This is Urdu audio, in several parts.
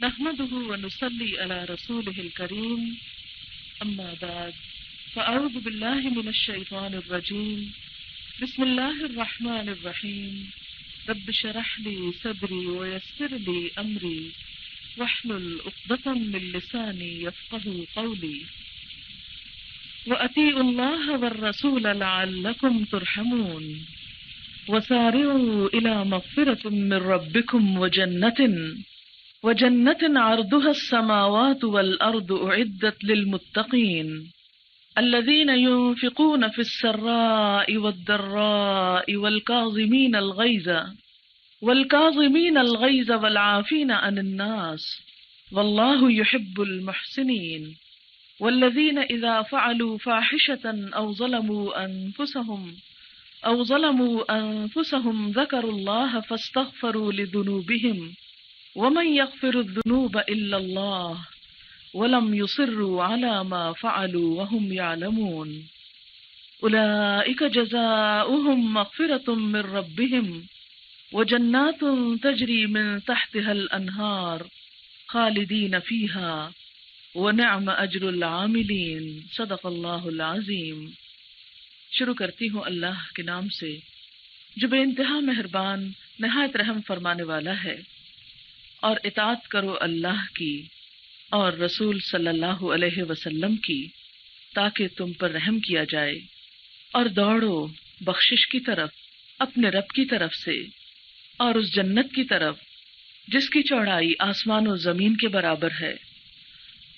نحمده ونصلي على رسوله الكريم أما بعد فأعوذ بالله من الشيطان الرجيم بسم الله الرحمن الرحيم رب اشرح لي صدري ويسر لي أمري واحلل عقدة من لساني يفقهوا قولي وأطيعوا الله والرسول لعلكم ترحمون وسارعوا إلى مغفرة من ربكم وجنة عرضها السماوات والأرض أعدت للمتقين الذين ينفقون في السراء والضراء والكاظمين الغيظ والعافين عن الناس والله يحب المحسنين والذين إذا فعلوا فاحشة أو ظلموا أنفسهم ذكروا الله فاستغفروا لذنوبهم ومن يغفر الذنوب إلا الله ولم يصروا على ما فعلوا وهم يعلمون أولئك جزاؤهم مغفرة من ربهم وجنات تجري من تحتها الأنهار خالدين فيها ونعم أجر العاملين صدق اللہ العظیم۔ شروع کرتی ہوں اللہ کے نام سے جو بے انتہا مہربان نہایت رحم فرمانے والا ہے، اور اطاعت کرو اللہ کی اور رسول صلی اللہ علیہ وسلم کی تاکہ تم پر رحم کیا جائے، اور دوڑو بخشش کی طرف اپنے رب کی طرف سے اور اس جنت کی طرف جس کی چوڑائی آسمان و زمین کے برابر ہے،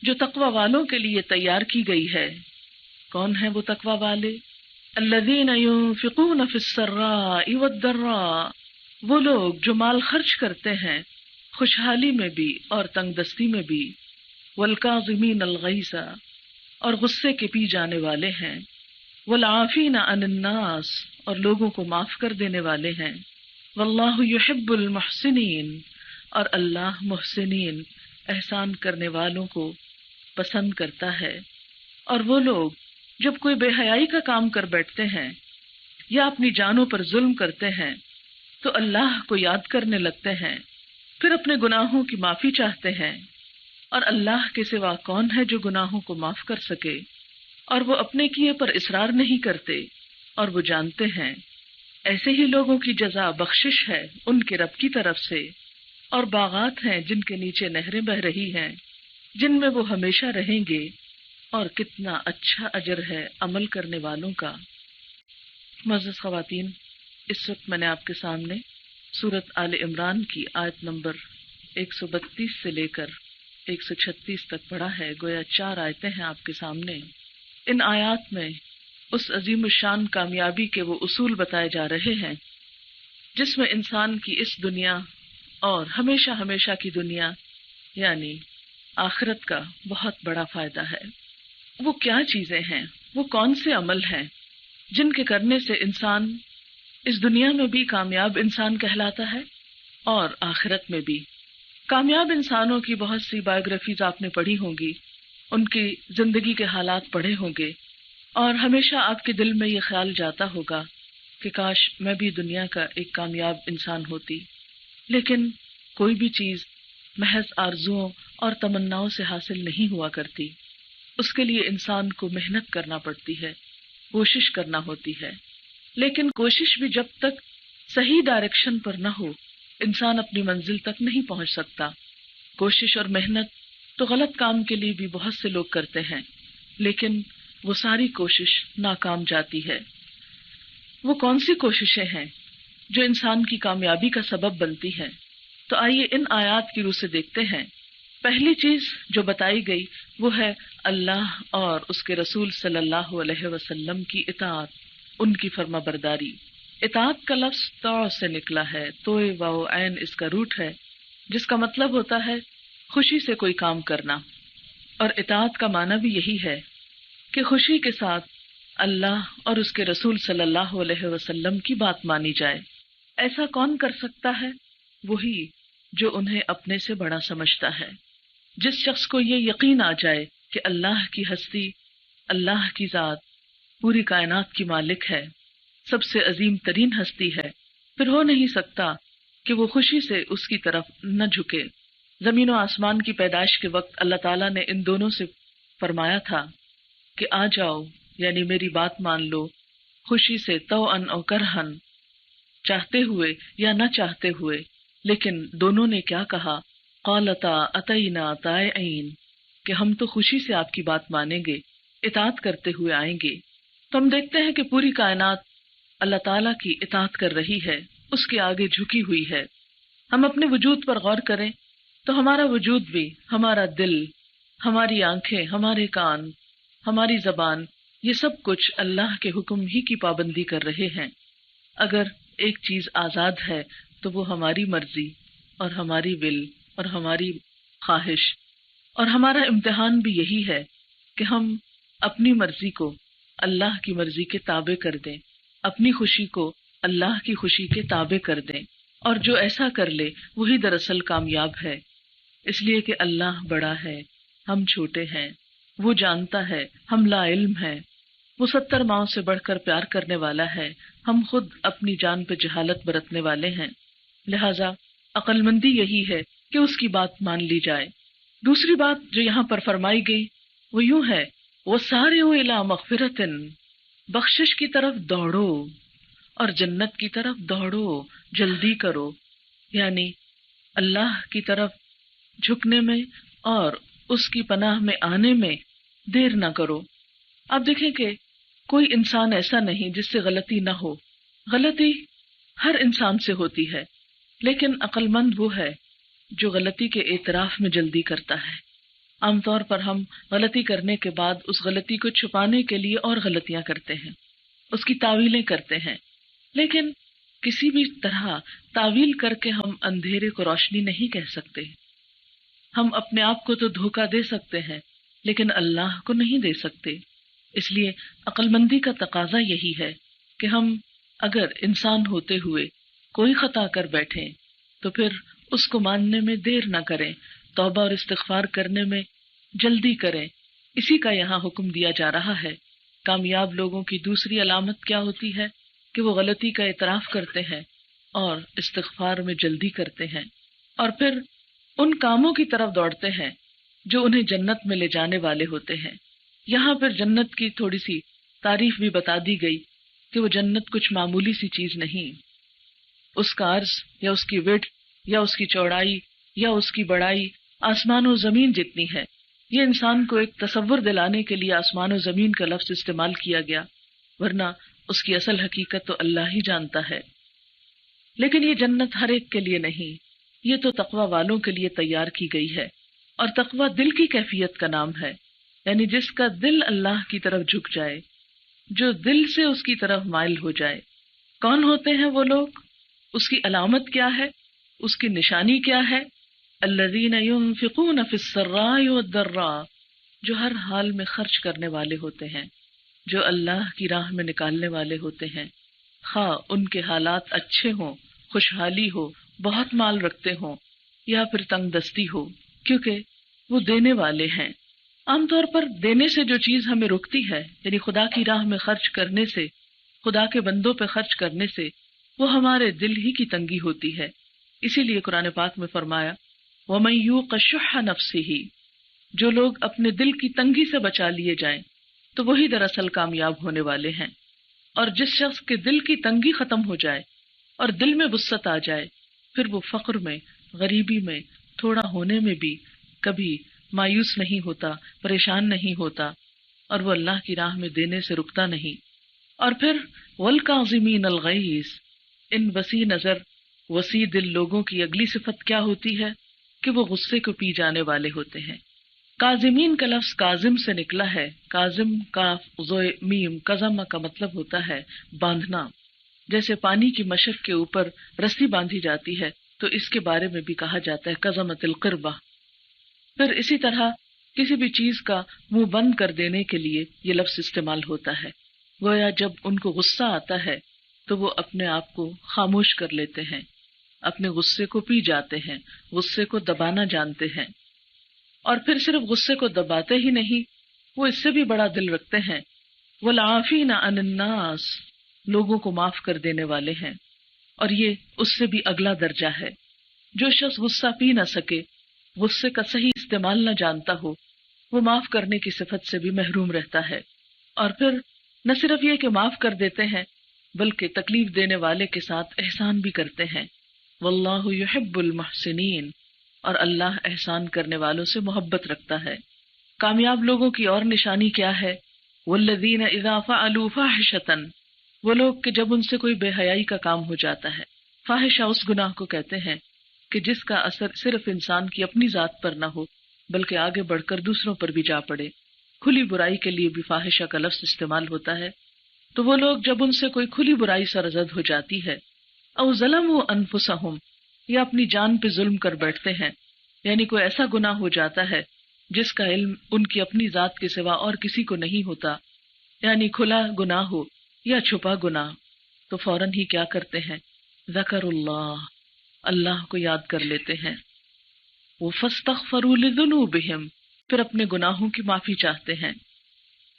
جو تقوی والوں کے لیے تیار کی گئی ہے۔ کون ہیں وہ تقوی والے؟ الذین ينفقون فی السراء والضراء، وہ لوگ جو مال خرچ کرتے ہیں خوشحالی میں بھی اور تنگ دستی میں بھی، والکاظمین الغیظ، اور غصے کے پی جانے والے ہیں، والعافین عن الناس، اور لوگوں کو معاف کر دینے والے ہیں، واللہ یحب المحسنین، اور اللہ محسنین احسان کرنے والوں کو پسند کرتا ہے۔ اور وہ لوگ جب کوئی بے حیائی کا کام کر بیٹھتے ہیں یا اپنی جانوں پر ظلم کرتے ہیں تو اللہ کو یاد کرنے لگتے ہیں، پھر اپنے گناہوں کی معافی چاہتے ہیں، اور اللہ کے سوا کون ہے جو گناہوں کو معاف کر سکے، اور وہ اپنے کیے پر اصرار نہیں کرتے، اور وہ جانتے ہیں۔ ایسے ہی لوگوں کی جزا بخشش ہے ان کے رب کی طرف سے، اور باغات ہیں جن کے نیچے نہریں بہ رہی ہیں، جن میں وہ ہمیشہ رہیں گے، اور کتنا اچھا اجر ہے عمل کرنے والوں کا۔ معزز خواتین، اس وقت میں نے آپ کے سامنے سورۃ آل عمران کی آیت نمبر 132 سے لے کر 136 تک پڑھا ہے، گویا 4 آیتیں ہیں آپ کے سامنے۔ ان آیات میں اس عظیم الشان کامیابی کے وہ اصول بتائے جا رہے ہیں جس میں انسان کی اس دنیا اور ہمیشہ ہمیشہ کی دنیا یعنی آخرت کا بہت بڑا فائدہ ہے۔ وہ کیا چیزیں ہیں، وہ کون سے عمل ہیں جن کے کرنے سے انسان اس دنیا میں بھی کامیاب انسان کہلاتا ہے اور آخرت میں بھی۔ کامیاب انسانوں کی بہت سی بایوگرافیز آپ نے پڑھی ہوں گی، ان کی زندگی کے حالات پڑھے ہوں گے، اور ہمیشہ آپ کے دل میں یہ خیال جاتا ہوگا کہ کاش میں بھی دنیا کا ایک کامیاب انسان ہوتی۔ لیکن کوئی بھی چیز محض آرزوؤں اور تمناؤں سے حاصل نہیں ہوا کرتی، اس کے لیے انسان کو محنت کرنا پڑتی ہے، کوشش کرنا ہوتی ہے۔ لیکن کوشش بھی جب تک صحیح ڈائریکشن پر نہ ہو انسان اپنی منزل تک نہیں پہنچ سکتا۔ کوشش اور محنت تو غلط کام کے لیے بھی بہت سے لوگ کرتے ہیں، لیکن وہ ساری کوشش ناکام جاتی ہے۔ وہ کون سی کوششیں ہیں جو انسان کی کامیابی کا سبب بنتی ہیں؟ تو آئیے ان آیات کی روح سے دیکھتے ہیں۔ پہلی چیز جو بتائی گئی وہ ہے اللہ اور اس کے رسول صلی اللہ علیہ وسلم کی اطاعت، ان کی فرما برداری۔ اطاعت کا لفظ طاع سے نکلا ہے، توئے واو عین اس کا روٹ ہے، جس کا مطلب ہوتا ہے خوشی سے کوئی کام کرنا، اور اطاعت کا معنی بھی یہی ہے کہ خوشی کے ساتھ اللہ اور اس کے رسول صلی اللہ علیہ وسلم کی بات مانی جائے۔ ایسا کون کر سکتا ہے؟ وہی جو انہیں اپنے سے بڑا سمجھتا ہے۔ جس شخص کو یہ یقین آ جائے کہ اللہ کی ہستی، اللہ کی ذات پوری کائنات کی مالک ہے، سب سے عظیم ترین ہستی ہے، پھر ہو نہیں سکتا کہ وہ خوشی سے اس کی طرف نہ جھکے، زمین و آسمان کی پیدائش کے وقت اللہ تعالیٰ نے ان دونوں سے فرمایا تھا کہ آ جاؤ، یعنی میری بات مان لو، خوشی سے، طوعاً او کرہن، چاہتے ہوئے یا نہ چاہتے ہوئے۔ لیکن دونوں نے کیا کہا؟ قالتا اتینا طائعین، کہ ہم تو خوشی سے آپ کی بات مانیں گے، اطاعت کرتے ہوئے آئیں گے۔ تو ہم دیکھتے ہیں کہ پوری کائنات اللہ تعالیٰ کی اطاعت کر رہی ہے، اس کے آگے جھکی ہوئی ہے۔ ہم اپنے وجود پر غور کریں تو ہمارا وجود بھی، ہمارا دل، ہماری آنکھیں، ہمارے کان، ہماری زبان، یہ سب کچھ اللہ کے حکم ہی کی پابندی کر رہے ہیں۔ اگر ایک چیز آزاد ہے تو وہ ہماری مرضی اور ہماری ول اور ہماری خواہش، اور ہمارا امتحان بھی یہی ہے کہ ہم اپنی مرضی کو اللہ کی مرضی کے تابع کر دیں، اپنی خوشی کو اللہ کی خوشی کے تابع کر دیں، اور جو ایسا کر لے وہی دراصل کامیاب ہے، اس لیے کہ اللہ بڑا ہے، ہم چھوٹے ہیں، وہ جانتا ہے، ہم لا علم ہیں، وہ 70 ماؤں سے بڑھ کر پیار کرنے والا ہے، ہم خود اپنی جان پہ جہالت برتنے والے ہیں، لہذا عقل مندی یہی ہے کہ اس کی بات مان لی جائے۔ دوسری بات جو یہاں پر فرمائی گئی وہ یوں ہے، وَسَارِعُوا إِلَىٰ مَغْفِرَةٍ، بخشش کی طرف دوڑو اور جنت کی طرف دوڑو، جلدی کرو، یعنی اللہ کی طرف جھکنے میں اور اس کی پناہ میں آنے میں دیر نہ کرو۔ آپ دیکھیں کہ کوئی انسان ایسا نہیں جس سے غلطی نہ ہو، غلطی ہر انسان سے ہوتی ہے، لیکن عقل مند وہ ہے جو غلطی کے اعتراف میں جلدی کرتا ہے۔ عام طور پر ہم غلطی کرنے کے بعد اس غلطی کو چھپانے کے لیے اور غلطیاں کرتے ہیں، اس کی تعویلیں کرتے ہیں، لیکن کسی بھی طرح تعویل کر کے ہم اندھیرے کو روشنی نہیں کہہ سکتے۔ ہم اپنے آپ کو تو دھوکہ دے سکتے ہیں لیکن اللہ کو نہیں دے سکتے۔ اس لیے عقل مندی کا تقاضا یہی ہے کہ ہم اگر انسان ہوتے ہوئے کوئی خطا کر بیٹھیں تو پھر اس کو ماننے میں دیر نہ کریں، توبہ اور استغفار کرنے میں جلدی کریں۔ اسی کا یہاں حکم دیا جا رہا ہے۔ کامیاب لوگوں کی دوسری علامت کیا ہوتی ہے کہ وہ غلطی کا اعتراف کرتے ہیں اور استغفار میں جلدی کرتے ہیں، اور پھر ان کاموں کی طرف دوڑتے ہیں جو انہیں جنت میں لے جانے والے ہوتے ہیں۔ یہاں پھر جنت کی تھوڑی سی تعریف بھی بتا دی گئی کہ وہ جنت کچھ معمولی سی چیز نہیں، اس کا عرض یا اس کی وڈتھ یا اس کی چوڑائی یا اس کی بڑائی آسمان و زمین جتنی ہے۔ یہ انسان کو ایک تصور دلانے کے لیے آسمان و زمین کا لفظ استعمال کیا گیا، ورنہ اس کی اصل حقیقت تو اللہ ہی جانتا ہے۔ لیکن یہ جنت ہر ایک کے لیے نہیں، یہ تو تقوی والوں کے لیے تیار کی گئی ہے، اور تقوی دل کی کیفیت کا نام ہے، یعنی جس کا دل اللہ کی طرف جھک جائے، جو دل سے اس کی طرف مائل ہو جائے۔ کون ہوتے ہیں وہ لوگ؟ اس کی علامت کیا ہے؟ اس کی نشانی کیا ہے؟ الذین ينفقون فی السراء والضراء، جو ہر حال میں خرچ کرنے والے ہوتے ہیں، جو اللہ کی راہ میں نکالنے والے ہوتے ہیں، خواہ ان کے حالات اچھے ہوں، خوشحالی ہو، بہت مال رکھتے ہوں یا پھر تنگ دستی ہو، کیونکہ وہ دینے والے ہیں۔ عام طور پر دینے سے جو چیز ہمیں روکتی ہے، یعنی خدا کی راہ میں خرچ کرنے سے، خدا کے بندوں پہ خرچ کرنے سے، وہ ہمارے دل ہی کی تنگی ہوتی ہے۔ اسی لیے قرآن پاک میں فرمایا وَمَن يُوقَ شُحَّ نَفْسِهِ، جو لوگ اپنے دل کی تنگی سے بچا لیے جائیں تو وہی دراصل کامیاب ہونے والے ہیں۔ اور جس شخص کے دل کی تنگی ختم ہو جائے اور دل میں وسعت آ جائے، پھر وہ فقر میں، غریبی میں، تھوڑا ہونے میں بھی کبھی مایوس نہیں ہوتا، پریشان نہیں ہوتا، اور وہ اللہ کی راہ میں دینے سے رکتا نہیں۔ اور پھر وَالْكَاظِمِينَ الْغَيْظَ، ان وسیع نظر، وسیع دل لوگوں کی اگلی صفت کیا ہوتی ہے کہ وہ غصے کو پی جانے والے ہوتے ہیں۔ کاظمین کا لفظ کاظم سے نکلا ہے، کاظم کاف زوئے میم کظم کا مطلب ہوتا ہے باندھنا۔ جیسے پانی کی مشق کے اوپر رسی باندھی جاتی ہے تو اس کے بارے میں بھی کہا جاتا ہے کظمت القربہ۔ پھر اسی طرح کسی بھی چیز کا منہ بند کر دینے کے لیے یہ لفظ استعمال ہوتا ہے، گویا جب ان کو غصہ آتا ہے تو وہ اپنے آپ کو خاموش کر لیتے ہیں، اپنے غصے کو پی جاتے ہیں، غصے کو دبانا جانتے ہیں۔ اور پھر صرف غصے کو دباتے ہی نہیں، وہ اس سے بھی بڑا دل رکھتے ہیں، والعافین عن الناس، لوگوں کو معاف کر دینے والے ہیں۔ اور یہ اس سے بھی اگلا درجہ ہے۔ جو شخص غصہ پی نہ سکے غصے کا صحیح استعمال نہ جانتا ہو، وہ معاف کرنے کی صفت سے بھی محروم رہتا ہے۔ اور پھر نہ صرف یہ کہ معاف کر دیتے ہیں بلکہ تکلیف دینے والے کے ساتھ احسان بھی کرتے ہیں۔ واللہ یحب المحسنین، اور اللہ احسان کرنے والوں سے محبت رکھتا ہے۔ کامیاب لوگوں کی اور نشانی کیا ہے؟ والذین اذا فعلوا فاحشۃ، وہ لوگ کہ جب ان سے کوئی بے حیائی کا کام ہو جاتا ہے۔ فاحشہ اس گناہ کو کہتے ہیں کہ جس کا اثر صرف انسان کی اپنی ذات پر نہ ہو بلکہ آگے بڑھ کر دوسروں پر بھی جا پڑے۔ کھلی برائی کے لیے بھی فاحشہ کا لفظ استعمال ہوتا ہے۔ تو وہ لوگ جب ان سے کوئی کھلی برائی سرزد ہو جاتی ہے، او ظلموا انفسہم، یا اپنی جان پہ ظلم کر بیٹھتے ہیں، یعنی کوئی ایسا گناہ ہو جاتا ہے جس کا علم ان کی اپنی ذات کے سوا اور کسی کو نہیں ہوتا، یعنی کھلا گناہ ہو یا چھپا گناہ، تو فوراً ہی کیا کرتے ہیں؟ ذکر اللہ، اللہ کو یاد کر لیتے ہیں۔ وہ فاستغفروا لذنوبہم، پھر اپنے گناہوں کی معافی چاہتے ہیں۔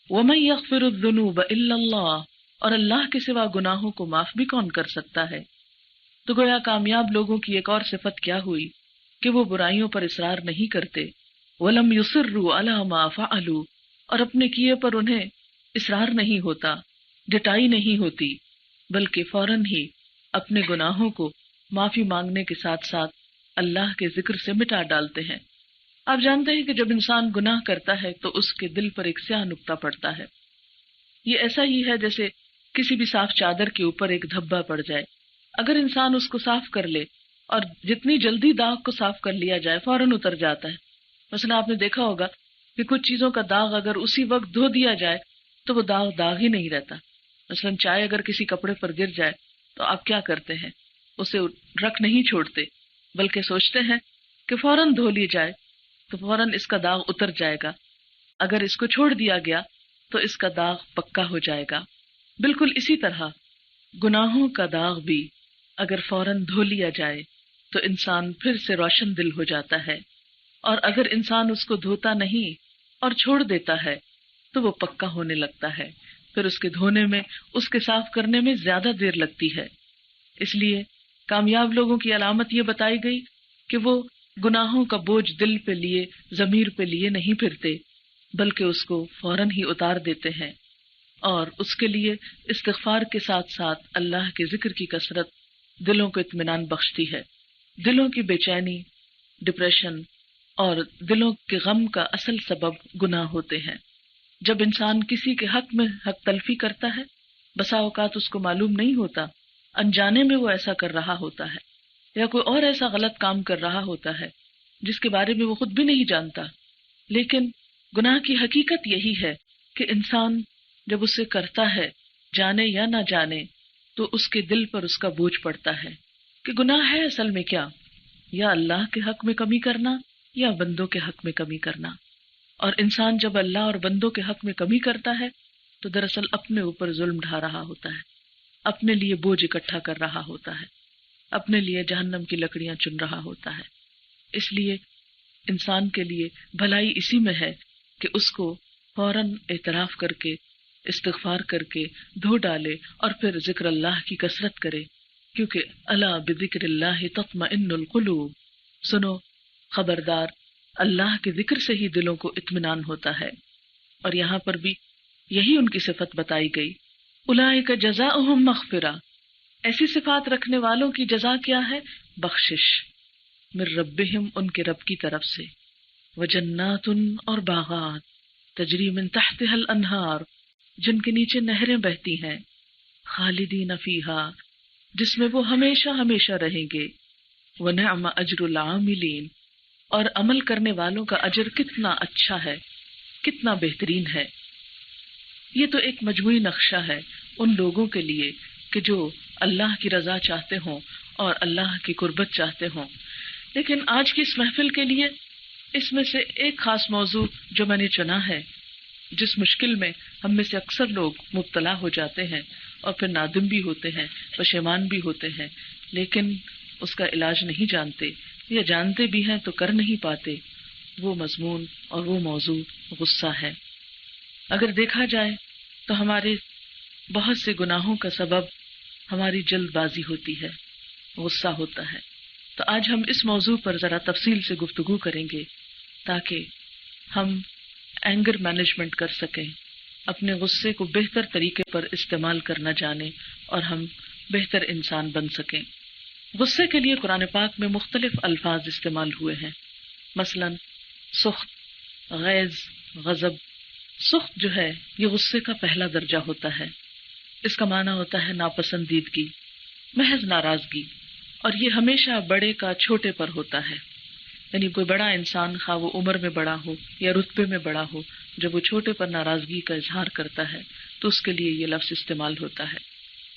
وَمَن يَغْفِرُ الذُّنُوبَ إِلَّا اللَّهُ، اور اللہ کے سوا گناہوں کو معاف بھی کون کر سکتا ہے؟ تو گویا کامیاب لوگوں کی ایک اور صفت کیا ہوئی کہ وہ برائیوں پر اصرار نہیں کرتے۔ وَلَمْ يُصِرُّوا عَلَى مَا فَعَلُوا، اور اپنے کیے پر انہیں اصرار نہیں ہوتا، ڈٹائی نہیں ہوتی، بلکہ فوراً ہی اپنے گناہوں کو معافی مانگنے کے ساتھ ساتھ اللہ کے ذکر سے مٹا ڈالتے ہیں۔ آپ جانتے ہیں کہ جب انسان گناہ کرتا ہے تو اس کے دل پر ایک سیاہ نقطہ پڑتا ہے۔ یہ ایسا ہی ہے جیسے کسی بھی صاف چادر کے اوپر ایک دھبا پڑ جائے۔ اگر انسان اس کو صاف کر لے اور جتنی جلدی داغ کو صاف کر لیا جائے فوراً اتر جاتا ہے۔ مثلا آپ نے دیکھا ہوگا کہ کچھ چیزوں کا داغ اگر اسی وقت دھو دیا جائے تو وہ داغ داغ ہی نہیں رہتا۔ مثلا چائے اگر کسی کپڑے پر گر جائے تو آپ کیا کرتے ہیں؟ اسے رکھ نہیں چھوڑتے بلکہ سوچتے ہیں کہ فوراً دھو لی جائے تو فوراً اس کا داغ اتر جائے گا۔ اگر اس کو چھوڑ دیا گیا تو اس کا داغ پکا ہو جائے گا۔ بالکل اسی طرح گناہوں کا داغ بھی اگر فوراً دھو لیا جائے تو انسان پھر سے روشن دل ہو جاتا ہے، اور اگر انسان اس کو دھوتا نہیں اور چھوڑ دیتا ہے تو وہ پکا ہونے لگتا ہے، پھر اس کے دھونے میں، اس کے صاف کرنے میں زیادہ دیر لگتی ہے۔ اس لیے کامیاب لوگوں کی علامت یہ بتائی گئی کہ وہ گناہوں کا بوجھ دل پہ لیے، ضمیر پہ لیے نہیں پھرتے، بلکہ اس کو فوراً ہی اتار دیتے ہیں، اور اس کے لیے استغفار کے ساتھ ساتھ اللہ کے ذکر کی کثرت دلوں کو اطمینان بخشتی ہے۔ دلوں کی بے چینی، ڈپریشن اور دلوں کے غم کا اصل سبب گناہ ہوتے ہیں۔ جب انسان کسی کے حق میں حق تلفی کرتا ہے، بسا اوقات اس کو معلوم نہیں ہوتا، انجانے میں وہ ایسا کر رہا ہوتا ہے، یا کوئی اور ایسا غلط کام کر رہا ہوتا ہے جس کے بارے میں وہ خود بھی نہیں جانتا، لیکن گناہ کی حقیقت یہی ہے کہ انسان جب اسے کرتا ہے، جانے یا نہ جانے، تو اس کے دل پر اس کا بوجھ پڑتا ہے کہ گناہ ہے اصل میں کیا، یا اللہ کے حق میں کمی کرنا یا بندوں کے حق میں کمی کرنا۔ اور انسان جب اللہ اور بندوں کے حق میں کمی کرتا ہے تو دراصل اپنے اوپر ظلم ڈھا رہا ہوتا ہے، اپنے لیے بوجھ اکٹھا کر رہا ہوتا ہے، اپنے لیے جہنم کی لکڑیاں چن رہا ہوتا ہے۔ اس لیے انسان کے لیے بھلائی اسی میں ہے کہ اس کو فوراً اعتراف کر کے، استغفار کر کے دھو ڈالے اور پھر ذکر اللہ کی کثرت کرے، کیونکہ الا بذکر اللہ تطمئن القلوب، سنو خبردار، اللہ کے ذکر سے ہی دلوں کو اطمینان ہوتا ہے۔ اور یہاں پر بھی یہی ان کی صفت بتائی گئی، اولئک جزاؤہم مغفرہ، ایسی صفات رکھنے والوں کی جزا کیا ہے؟ بخشش، من ربہم، ان کے رب کی طرف سے، وجنات، اور باغات، تجری من تحتها الانہار، جن کے نیچے نہریں بہتی ہیں، خالدین فیہا، جس میں وہ ہمیشہ ہمیشہ رہیں گے، ونعم اجر العاملین، اور عمل کرنے والوں کا اجر کتنا اچھا ہے، کتنا بہترین ہے۔ یہ تو ایک مجموعی نقشہ ہے ان لوگوں کے لیے کہ جو اللہ کی رضا چاہتے ہوں اور اللہ کی قربت چاہتے ہوں۔ لیکن آج کی اس محفل کے لیے اس میں سے ایک خاص موضوع جو میں نے چنا ہے، جس مشکل میں ہم میں سے اکثر لوگ مبتلا ہو جاتے ہیں اور پھر نادم بھی ہوتے ہیں، پشیمان بھی ہوتے ہیں، لیکن اس کا علاج نہیں جانتے، یا جانتے بھی ہیں تو کر نہیں پاتے، وہ مضمون اور وہ موضوع غصہ ہے۔ اگر دیکھا جائے تو ہمارے بہت سے گناہوں کا سبب ہماری جلد بازی ہوتی ہے، غصہ ہوتا ہے۔ تو آج ہم اس موضوع پر ذرا تفصیل سے گفتگو کریں گے تاکہ ہم اینگر مینجمنٹ کر سکیں، اپنے غصے کو بہتر طریقے پر استعمال کرنا جانیں اور ہم بہتر انسان بن سکیں۔ غصے کے لیے قرآن پاک میں مختلف الفاظ استعمال ہوئے ہیں، مثلا سخط، غیظ، غضب۔ سخط جو ہے یہ غصے کا پہلا درجہ ہوتا ہے، اس کا معنی ہوتا ہے ناپسندیدگی، محض ناراضگی، اور یہ ہمیشہ بڑے کا چھوٹے پر ہوتا ہے، یعنی کوئی بڑا انسان خواہ وہ عمر میں بڑا ہو یا رتبے میں بڑا ہو، جب وہ چھوٹے پر ناراضگی کا اظہار کرتا ہے تو اس کے لیے یہ لفظ استعمال ہوتا ہے۔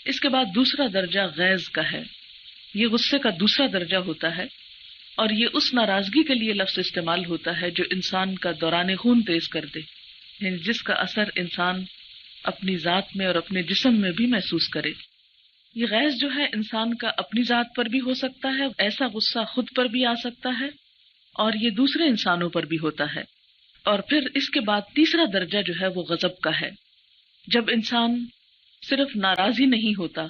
اس کے بعد دوسرا درجہ غیظ کا ہے، یہ غصے کا دوسرا درجہ ہوتا ہے، اور یہ اس ناراضگی کے لیے لفظ استعمال ہوتا ہے جو انسان کا دوران خون تیز کر دے، یعنی جس کا اثر انسان اپنی ذات میں اور اپنے جسم میں بھی محسوس کرے۔ یہ غیظ جو ہے انسان کا اپنی ذات پر بھی ہو سکتا ہے، ایسا غصہ خود پر بھی آ سکتا ہے، اور یہ دوسرے انسانوں پر بھی ہوتا ہے۔ اور پھر اس کے بعد تیسرا درجہ جو ہے وہ غضب کا ہے، جب انسان صرف ناراض ہی نہیں ہوتا،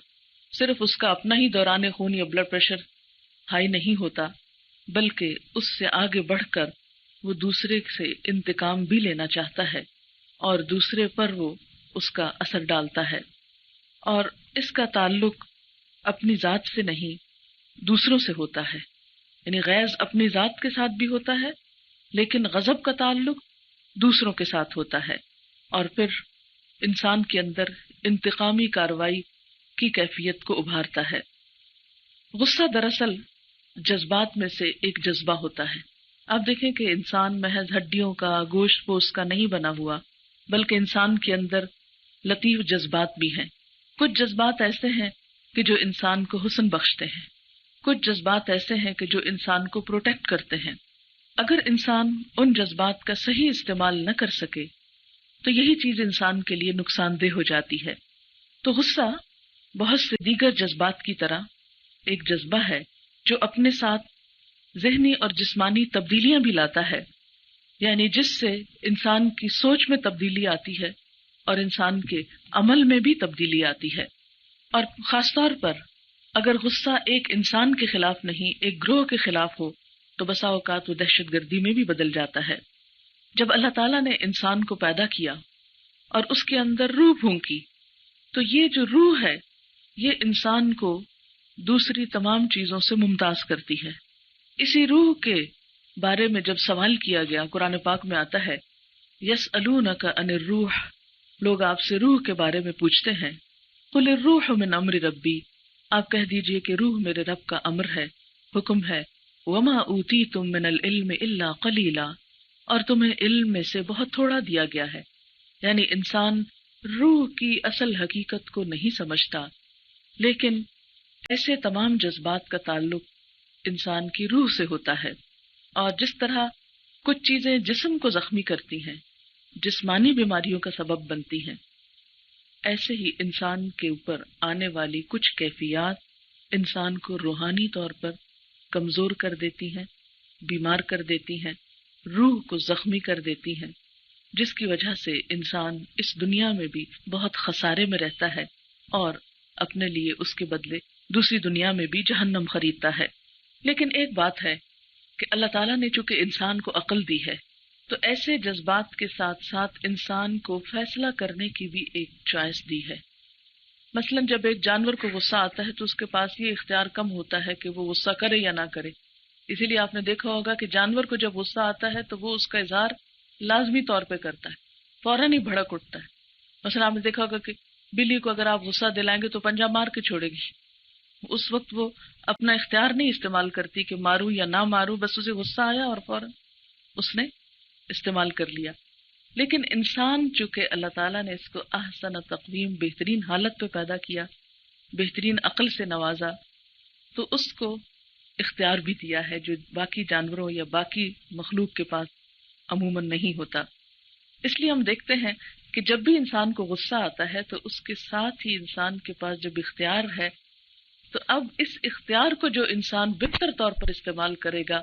صرف اس کا اپنا ہی دوران خون یا بلڈ پریشر ہائی نہیں ہوتا، بلکہ اس سے آگے بڑھ کر وہ دوسرے سے انتقام بھی لینا چاہتا ہے اور دوسرے پر وہ اس کا اثر ڈالتا ہے، اور اس کا تعلق اپنی ذات سے نہیں دوسروں سے ہوتا ہے، یعنی غیظ اپنی ذات کے ساتھ بھی ہوتا ہے لیکن غضب کا تعلق دوسروں کے ساتھ ہوتا ہے، اور پھر انسان کے اندر انتقامی کارروائی کی کیفیت کو ابھارتا ہے۔ غصہ دراصل جذبات میں سے ایک جذبہ ہوتا ہے۔ آپ دیکھیں کہ انسان محض ہڈیوں کا، گوشت پوست کا نہیں بنا ہوا، بلکہ انسان کے اندر لطیف جذبات بھی ہیں۔ کچھ جذبات ایسے ہیں کہ جو انسان کو حسن بخشتے ہیں، کچھ جذبات ایسے ہیں کہ جو انسان کو پروٹیکٹ کرتے ہیں۔ اگر انسان ان جذبات کا صحیح استعمال نہ کر سکے تو یہی چیز انسان کے لیے نقصان دہ ہو جاتی ہے۔ تو غصہ بہت سے دیگر جذبات کی طرح ایک جذبہ ہے جو اپنے ساتھ ذہنی اور جسمانی تبدیلیاں بھی لاتا ہے، یعنی جس سے انسان کی سوچ میں تبدیلی آتی ہے اور انسان کے عمل میں بھی تبدیلی آتی ہے۔ اور خاص طور پر اگر غصہ ایک انسان کے خلاف نہیں، ایک گروہ کے خلاف ہو تو بسا اوقات وہ دہشت گردی میں بھی بدل جاتا ہے۔ جب اللہ تعالیٰ نے انسان کو پیدا کیا اور اس کے اندر روح پھونکی تو یہ جو روح ہے یہ انسان کو دوسری تمام چیزوں سے ممتاز کرتی ہے۔ اسی روح کے بارے میں جب سوال کیا گیا، قرآن پاک میں آتا ہے یسألونک عن الروح، لوگ آپ سے روح کے بارے میں پوچھتے ہیں، قل الروح من امر ربی، آپ کہہ دیجئے کہ روح میرے رب کا امر ہے، حکم ہے، وما اوتیتم من العلم الا قلیلا، اور تمہیں علم میں سے بہت تھوڑا دیا گیا ہے، یعنی انسان روح کی اصل حقیقت کو نہیں سمجھتا، لیکن ایسے تمام جذبات کا تعلق انسان کی روح سے ہوتا ہے۔ اور جس طرح کچھ چیزیں جسم کو زخمی کرتی ہیں، جسمانی بیماریوں کا سبب بنتی ہیں، ایسے ہی انسان کے اوپر آنے والی کچھ کیفیات انسان کو روحانی طور پر کمزور کر دیتی ہیں، بیمار کر دیتی ہیں، روح کو زخمی کر دیتی ہیں، جس کی وجہ سے انسان اس دنیا میں بھی بہت خسارے میں رہتا ہے اور اپنے لیے اس کے بدلے دوسری دنیا میں بھی جہنم خریدتا ہے۔ لیکن ایک بات ہے کہ اللہ تعالیٰ نے چونکہ انسان کو عقل دی ہے تو ایسے جذبات کے ساتھ ساتھ انسان کو فیصلہ کرنے کی بھی ایک چوائس دی ہے۔ مثلا جب ایک جانور کو غصہ آتا ہے تو اس کے پاس یہ اختیار کم ہوتا ہے کہ وہ غصہ کرے یا نہ کرے، اسی لیے آپ نے دیکھا ہوگا کہ جانور کو جب غصہ آتا ہے تو وہ اس کا اظہار لازمی طور پہ کرتا ہے، فوراً ہی بھڑک اٹھتا ہے۔ مثلا آپ نے دیکھا ہوگا کہ بلی کو اگر آپ غصہ دلائیں گے تو پنجہ مار کے چھوڑے گی، اس وقت وہ اپنا اختیار نہیں استعمال کرتی کہ ماروں یا نہ ماروں، بس اسے غصہ آیا اور فوراً اس نے استعمال کر لیا۔ لیکن انسان چونکہ اللہ تعالیٰ نے اس کو احسن تقویم، بہترین حالت پہ پیدا کیا، بہترین عقل سے نوازا، تو اس کو اختیار بھی دیا ہے جو باقی جانوروں یا باقی مخلوق کے پاس عموماً نہیں ہوتا۔ اس لیے ہم دیکھتے ہیں کہ جب بھی انسان کو غصہ آتا ہے تو اس کے ساتھ ہی انسان کے پاس جب اختیار ہے تو اب اس اختیار کو جو انسان بہتر طور پر استعمال کرے گا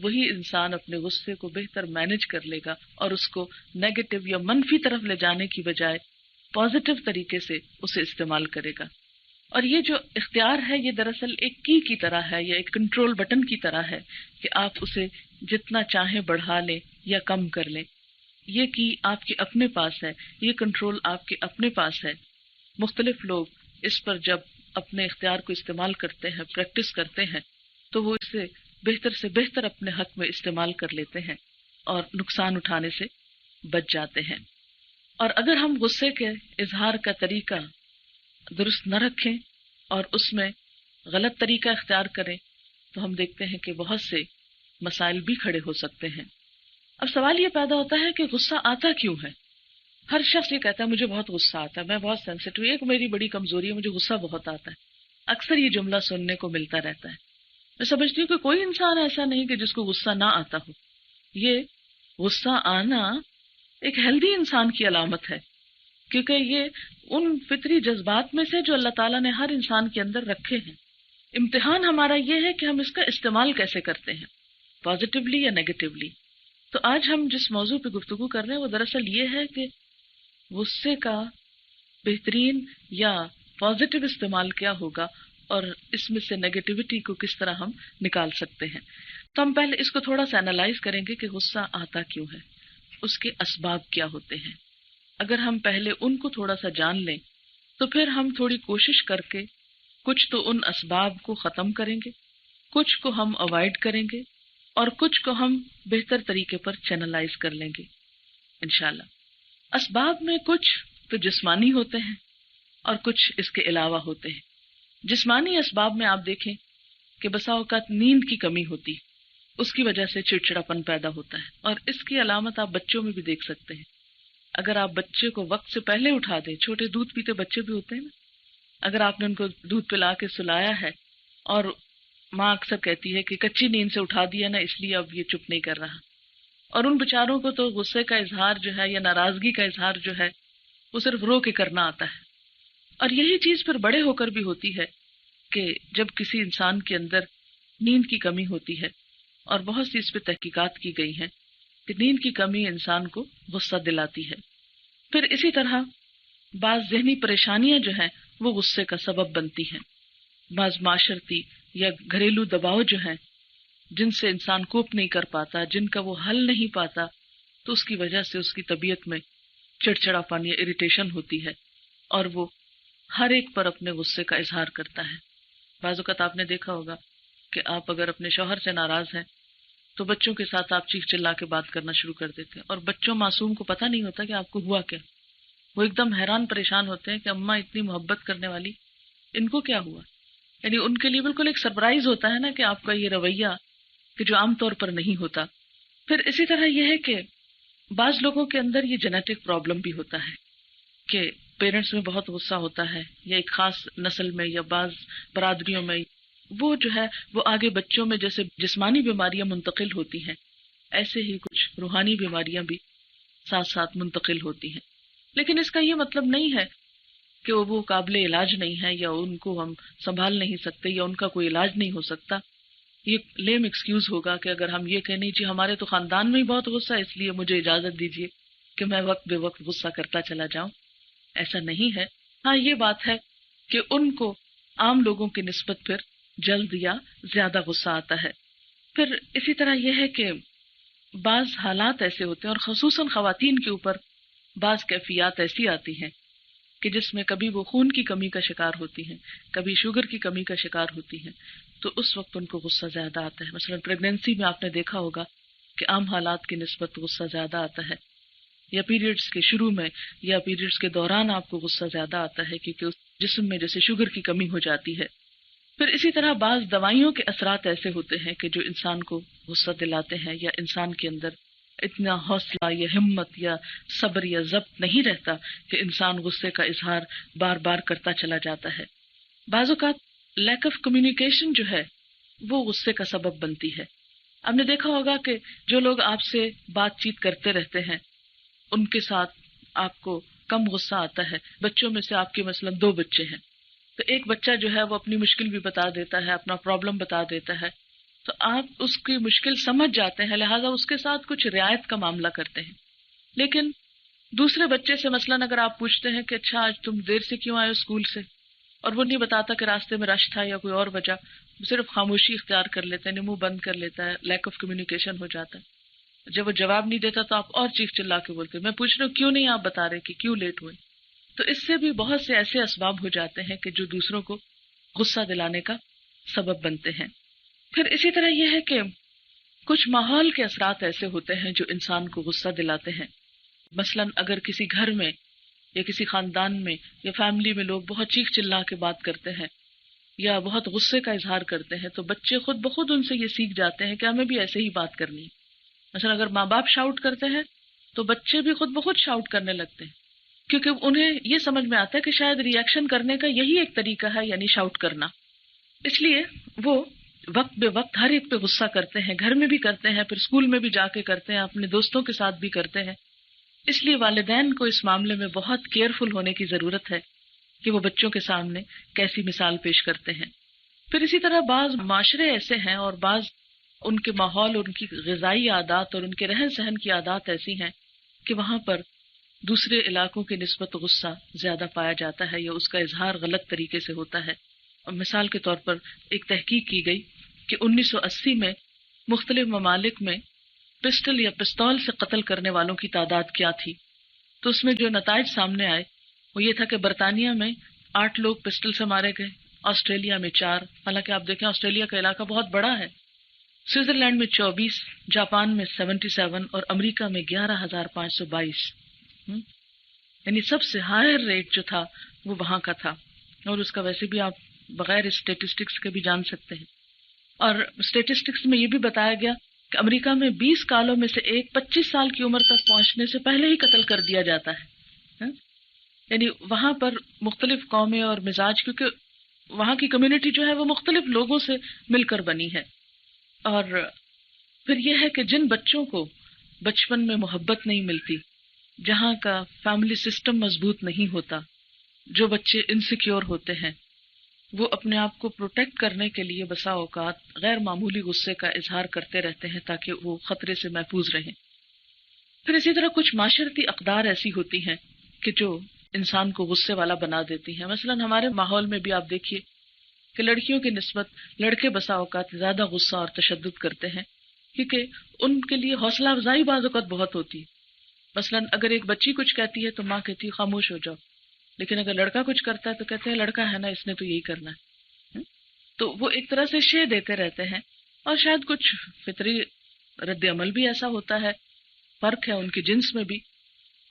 وہی انسان اپنے غصے کو بہتر مینج کر لے گا اور اس کو نیگیٹو یا منفی طرف لے جانے کی بجائے پازیٹو طریقے سے اسے استعمال کرے گا۔ اور یہ جو اختیار ہے یہ دراصل ایک کی طرح ہے یا ایک کنٹرول بٹن کی طرح ہے کہ آپ اسے جتنا چاہیں بڑھا لیں یا کم کر لیں. یہ کی آپ کے اپنے پاس ہے، یہ کنٹرول آپ کے اپنے پاس ہے. مختلف لوگ اس پر جب اپنے اختیار کو استعمال کرتے ہیں، پریکٹس کرتے ہیں، تو وہ اسے بہتر سے بہتر اپنے حق میں استعمال کر لیتے ہیں اور نقصان اٹھانے سے بچ جاتے ہیں. اور اگر ہم غصے کے اظہار کا طریقہ درست نہ رکھیں اور اس میں غلط طریقہ اختیار کریں تو ہم دیکھتے ہیں کہ بہت سے مسائل بھی کھڑے ہو سکتے ہیں. اب سوال یہ پیدا ہوتا ہے کہ غصہ آتا کیوں ہے؟ ہر شخص یہ کہتا ہے مجھے بہت غصہ آتا ہے، میں بہت سینسیٹیو، ایک میری بڑی کمزوری ہے، مجھے غصہ بہت آتا ہے. اکثر یہ جملہ سننے کو ملتا رہتا ہے. میں سمجھتی ہوں کہ کوئی انسان ایسا نہیں کہ جس کو غصہ نہ آتا ہو. یہ غصہ آنا ایک ہیلدی انسان کی علامت ہے، کیونکہ یہ ان فطری جذبات میں سے جو اللہ تعالیٰ نے ہر انسان کے اندر رکھے ہیں. امتحان ہمارا یہ ہے کہ ہم اس کا استعمال کیسے کرتے ہیں، پازیٹیولی یا نیگیٹیولی. تو آج ہم جس موضوع پہ گفتگو کر رہے ہیں وہ دراصل یہ ہے کہ غصے کا بہترین یا پازیٹیو استعمال کیا ہوگا اور اس میں سے نیگیٹیوٹی کو کس طرح ہم نکال سکتے ہیں. تو ہم پہلے اس کو تھوڑا سا انالائز کریں گے کہ غصہ آتا کیوں ہے، اس کے اسباب کیا ہوتے ہیں. اگر ہم پہلے ان کو تھوڑا سا جان لیں تو پھر ہم تھوڑی کوشش کر کے کچھ تو ان اسباب کو ختم کریں گے، کچھ کو ہم اوائڈ کریں گے اور کچھ کو ہم بہتر طریقے پر چینلائز کر لیں گے انشاءاللہ. اسباب میں کچھ تو جسمانی ہوتے ہیں اور کچھ اس کے علاوہ ہوتے ہیں. جسمانی اسباب میں آپ دیکھیں کہ بسا اوقات نیند کی کمی ہوتی ہے، اس کی وجہ سے چڑچڑاپن پیدا ہوتا ہے، اور اس کی علامت آپ بچوں میں بھی دیکھ سکتے ہیں. اگر آپ بچے کو وقت سے پہلے اٹھا دیں، چھوٹے دودھ پیتے بچے بھی ہوتے ہیں نا، اگر آپ نے ان کو دودھ پلا کے سلایا ہے اور ماں اکثر کہتی ہے کہ کچی نیند سے اٹھا دیا نا اس لیے اب یہ چپ نہیں کر رہا، اور ان بیچاروں کو تو غصے کا اظہار جو ہے یا ناراضگی کا اظہار جو ہے وہ صرف رو کے کرنا آتا ہے. اور یہی چیز پھر بڑے ہو کر بھی ہوتی ہے کہ جب کسی انسان کے اندر نیند کی کمی ہوتی ہے، اور بہت سی اس پہ تحقیقات کی گئی ہیں کہ نیند کی کمی انسان کو غصہ دلاتی ہے. پھر اسی طرح بعض ذہنی پریشانیاں جو ہیں وہ غصے کا سبب بنتی ہیں. بعض معاشرتی یا گھریلو دباؤ جو ہیں جن سے انسان کوپ نہیں کر پاتا، جن کا وہ حل نہیں پاتا، تو اس کی وجہ سے اس کی طبیعت میں چڑچڑاپن یا اریٹیشن ہوتی ہے اور وہ ہر ایک پر اپنے غصے کا اظہار کرتا ہے. بعض اوقات آپ نے دیکھا ہوگا کہ آپ اگر اپنے شوہر سے ناراض ہیں تو بچوں کے ساتھ آپ چیخ چلا کے بات کرنا شروع کر دیتے ہیں، اور بچوں معصوم کو پتہ نہیں ہوتا کہ آپ کو ہوا کیا. وہ ایک دم حیران پریشان ہوتے ہیں کہ اماں اتنی محبت کرنے والی، ان کو کیا ہوا. یعنی ان کے لیے بالکل ایک سرپرائز ہوتا ہے نا کہ آپ کا یہ رویہ کہ جو عام طور پر نہیں ہوتا. پھر اسی طرح یہ ہے کہ بعض لوگوں کے اندر یہ جینیٹک پرابلم بھی ہوتا ہے کہ پیرنٹس میں بہت غصہ ہوتا ہے، یا ایک خاص نسل میں یا بعض برادریوں میں وہ جو ہے وہ آگے بچوں میں جیسے جسمانی بیماریاں منتقل ہوتی ہیں، ایسے ہی کچھ روحانی بیماریاں بھی ساتھ ساتھ منتقل ہوتی ہیں. لیکن اس کا یہ مطلب نہیں ہے کہ وہ قابل علاج نہیں ہے یا ان کو ہم سنبھال نہیں سکتے یا ان کا کوئی علاج نہیں ہو سکتا. یہ لیم ایکسکیوز ہوگا کہ اگر ہم یہ کہیں جی ہمارے تو خاندان میں ہی بہت غصہ ہے اس لیے مجھے اجازت دیجیے کہ میں وقت بے وقت غصہ کرتا چلا جاؤں. ایسا نہیں ہے. ہاں یہ بات ہے کہ ان کو عام لوگوں کی نسبت پھر جلد یا زیادہ غصہ آتا ہے. پھر اسی طرح یہ ہے کہ بعض حالات ایسے ہوتے ہیں اور خصوصاً خواتین کے اوپر بعض کیفیات ایسی آتی ہیں کہ جس میں کبھی وہ خون کی کمی کا شکار ہوتی ہیں، کبھی شوگر کی کمی کا شکار ہوتی ہیں، تو اس وقت ان کو غصہ زیادہ آتا ہے. مثلا پریگنینسی میں آپ نے دیکھا ہوگا کہ عام حالات کی نسبت غصہ زیادہ آتا ہے، یا پیریڈز کے شروع میں یا پیریڈز کے دوران آپ کو غصہ زیادہ آتا ہے کیونکہ اس جسم میں جیسے شوگر کی کمی ہو جاتی ہے. پھر اسی طرح بعض دوائیوں کے اثرات ایسے ہوتے ہیں کہ جو انسان کو غصہ دلاتے ہیں، یا انسان کے اندر اتنا حوصلہ یا ہمت یا صبر یا ضبط نہیں رہتا کہ انسان غصے کا اظہار بار بار کرتا چلا جاتا ہے. بعض اوقات لیک آف کمیونیکیشن جو ہے وہ غصے کا سبب بنتی ہے. آپ نے دیکھا ہوگا کہ جو لوگ آپ سے بات چیت کرتے رہتے ہیں ان کے ساتھ آپ کو کم غصہ آتا ہے. بچوں میں سے آپ کے مثلا 2 بچے ہیں تو ایک بچہ جو ہے وہ اپنی مشکل بھی بتا دیتا ہے، اپنا پرابلم بتا دیتا ہے، تو آپ اس کی مشکل سمجھ جاتے ہیں، لہٰذا اس کے ساتھ کچھ رعایت کا معاملہ کرتے ہیں. لیکن دوسرے بچے سے مثلاً اگر آپ پوچھتے ہیں کہ اچھا آج تم دیر سے کیوں آئے ہو اسکول سے، اور وہ نہیں بتاتا کہ راستے میں رش تھا یا کوئی اور وجہ، صرف خاموشی اختیار کر لیتا ہے، یعنی منہ بند کر لیتا ہے، لیک آف کمیونیکیشن ہو جاتا ہے۔ جب وہ جواب نہیں دیتا تو آپ اور چیخ چلا کے بولتے میں پوچھ رہا ہوں کیوں نہیں آپ بتا رہے کہ کیوں لیٹ ہوئے۔ تو اس سے بھی بہت سے ایسے اسباب ہو جاتے ہیں کہ جو دوسروں کو غصہ دلانے کا سبب بنتے ہیں۔ پھر اسی طرح یہ ہے کہ کچھ ماحول کے اثرات ایسے ہوتے ہیں جو انسان کو غصہ دلاتے ہیں۔ مثلاً اگر کسی گھر میں یا کسی خاندان میں یا فیملی میں لوگ بہت چیخ چلا کے بات کرتے ہیں یا بہت غصے کا اظہار کرتے ہیں تو بچے خود بخود ان سے یہ سیکھ جاتے ہیں کہ ہمیں بھی ایسے ہی بات کرنی ہے۔ مثلا اگر ماں باپ شاؤٹ کرتے ہیں تو بچے بھی خود بخود شاؤٹ کرنے لگتے ہیں، کیونکہ انہیں یہ سمجھ میں آتا ہے کہ شاید ری ایکشن کرنے کا یہی ایک طریقہ ہے، یعنی شاؤٹ کرنا۔ اس لیے وہ وقت بے وقت ہر ایک پہ غصہ کرتے ہیں، گھر میں بھی کرتے ہیں، پھر اسکول میں بھی جا کے کرتے ہیں، اپنے دوستوں کے ساتھ بھی کرتے ہیں۔ اس لیے والدین کو اس معاملے میں بہت کیئرفل ہونے کی ضرورت ہے کہ وہ بچوں کے سامنے کیسی مثال پیش کرتے ہیں۔ پھر اسی طرح بعض معاشرے ایسے ہیں اور بعض ان کے ماحول، ان کی غذائی عادات اور ان کے رہن سہن کی عادات ایسی ہیں کہ وہاں پر دوسرے علاقوں کی نسبت غصہ زیادہ پایا جاتا ہے یا اس کا اظہار غلط طریقے سے ہوتا ہے۔ اور مثال کے طور پر ایک تحقیق کی گئی کہ 1980 میں مختلف ممالک میں پسٹل یا پستول سے قتل کرنے والوں کی تعداد کیا تھی، تو اس میں جو نتائج سامنے آئے وہ یہ تھا کہ برطانیہ میں 8 لوگ پسٹل سے مارے گئے، آسٹریلیا میں 4، حالانکہ آپ دیکھیں آسٹریلیا کا علاقہ بہت بڑا ہے، سوئٹزرلینڈ میں 24، جاپان میں 77 اور امریکہ میں 11,522، یعنی سب سے ہائر ریٹ جو تھا وہ وہاں کا تھا۔ اور اس کا ویسے بھی آپ بغیر اسٹیٹسٹکس کے بھی جان سکتے ہیں۔ اور اسٹیٹسٹکس میں یہ بھی بتایا گیا کہ امریکہ میں 20 کالوں میں سے ایک 25 سال کی عمر تک پہنچنے سے پہلے ہی قتل کر دیا جاتا ہے۔ یعنی وہاں پر مختلف قومیں اور مزاج، کیونکہ وہاں کی کمیونٹی جو ہے وہ مختلف لوگوں سے مل کر بنی ہے۔ اور پھر یہ ہے کہ جن بچوں کو بچپن میں محبت نہیں ملتی، جہاں کا فیملی سسٹم مضبوط نہیں ہوتا، جو بچے انسیکیور ہوتے ہیں، وہ اپنے آپ کو پروٹیکٹ کرنے کے لیے بسا اوقات غیر معمولی غصے کا اظہار کرتے رہتے ہیں تاکہ وہ خطرے سے محفوظ رہیں۔ پھر اسی طرح کچھ معاشرتی اقدار ایسی ہوتی ہیں کہ جو انسان کو غصے والا بنا دیتی ہیں۔ مثلا ہمارے ماحول میں بھی آپ دیکھیے کہ لڑکیوں کی نسبت لڑکے بسا اوقات زیادہ غصہ اور تشدد کرتے ہیں، کیونکہ ان کے لیے حوصلہ افزائی بعض اوقات بہت ہوتی ہے۔ مثلا اگر ایک بچی کچھ کہتی ہے تو ماں کہتی ہے خاموش ہو جاؤ، لیکن اگر لڑکا کچھ کرتا ہے تو کہتے ہیں لڑکا ہے نا، اس نے تو یہی کرنا ہے۔ تو وہ ایک طرح سے شے دیتے رہتے ہیں، اور شاید کچھ فطری رد عمل بھی ایسا ہوتا ہے، فرق ہے ان کی جنس میں بھی۔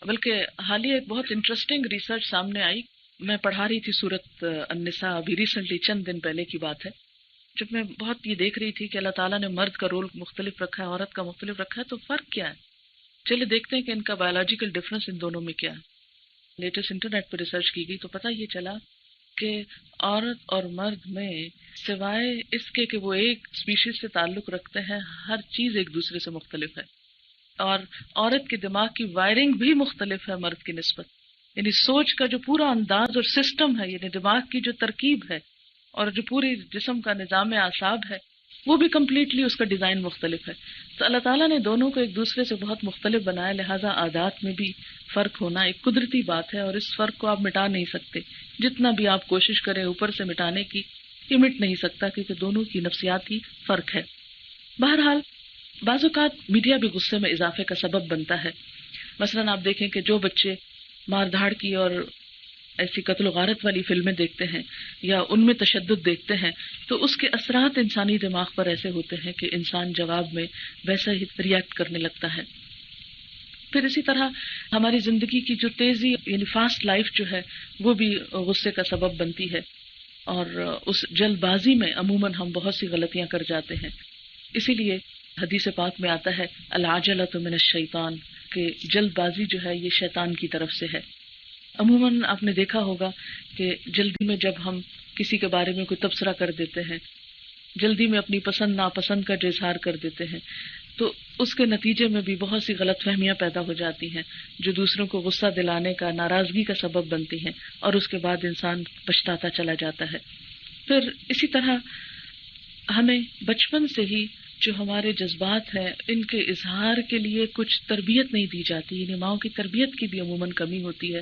بلکہ حالیہ ایک بہت انٹرسٹنگ ریسرچ سامنے آئی، میں پڑھا رہی تھی سورۃ النساء، ابھی ریسنٹلی چند دن پہلے کی بات ہے، جب میں بہت یہ دیکھ رہی تھی کہ اللہ تعالیٰ نے مرد کا رول مختلف رکھا ہے، عورت کا مختلف رکھا ہے، تو فرق کیا ہے؟ چلے دیکھتے ہیں کہ ان کا بایولوجیکل ڈفرنس ان دونوں میں کیا ہے۔ لیٹسٹ انٹرنیٹ پہ ریسرچ کی گئی تو پتہ یہ چلا کہ عورت اور مرد میں سوائے اس کے کہ وہ ایک اسپیشیز سے تعلق رکھتے ہیں، ہر چیز ایک دوسرے سے مختلف ہے، اور عورت کے دماغ کی وائرنگ بھی مختلف ہے مرد کی نسبت، یعنی سوچ کا جو پورا انداز اور سسٹم ہے، یعنی دماغ کی جو ترکیب ہے اور جو پوری جسم کا نظام اعصاب ہے، وہ بھی کمپلیٹلی اس کا ڈیزائن مختلف ہے۔ تو اللہ تعالیٰ نے دونوں کو ایک دوسرے سے بہت مختلف بنایا، لہٰذا عادات میں بھی فرق ہونا ایک قدرتی بات ہے، اور اس فرق کو آپ مٹا نہیں سکتے، جتنا بھی آپ کوشش کریں اوپر سے مٹانے کی، یہ مٹ نہیں سکتا، کیونکہ دونوں کی نفسیاتی فرق ہے۔ بہرحال بعض اوقات میڈیا بھی غصے میں اضافے کا سبب بنتا ہے۔ مثلاً آپ دیکھیں کہ جو بچے مار دھاڑ کی اور ایسی قتل و غارت والی فلمیں دیکھتے ہیں یا ان میں تشدد دیکھتے ہیں، تو اس کے اثرات انسانی دماغ پر ایسے ہوتے ہیں کہ انسان جواب میں ویسا ہی ریئیکٹ کرنے لگتا ہے۔ پھر اسی طرح ہماری زندگی کی جو تیزی، یعنی فاسٹ لائف جو ہے، وہ بھی غصے کا سبب بنتی ہے، اور اس جلد بازی میں عموماً ہم بہت سی غلطیاں کر جاتے ہیں۔ اسی لیے حدیث پاک میں آتا ہے العجلۃ من الشیطان، کہ جلد بازی جو ہے یہ شیطان کی طرف سے ہے۔ عموماً آپ نے دیکھا ہوگا کہ جلدی میں جب ہم کسی کے بارے میں کوئی تبصرہ کر دیتے ہیں، جلدی میں اپنی پسند ناپسند کا جو اظہار کر دیتے ہیں، تو اس کے نتیجے میں بھی بہت سی غلط فہمیاں پیدا ہو جاتی ہیں جو دوسروں کو غصہ دلانے کا، ناراضگی کا سبب بنتی ہیں، اور اس کے بعد انسان پچھتاتا چلا جاتا ہے۔ پھر اسی طرح ہمیں بچپن سے ہی جو ہمارے جذبات ہیں ان کے اظہار کے لیے کچھ تربیت نہیں دی جاتی، یعنی ماؤں کی تربیت کی بھی عموماً کمی ہوتی ہے۔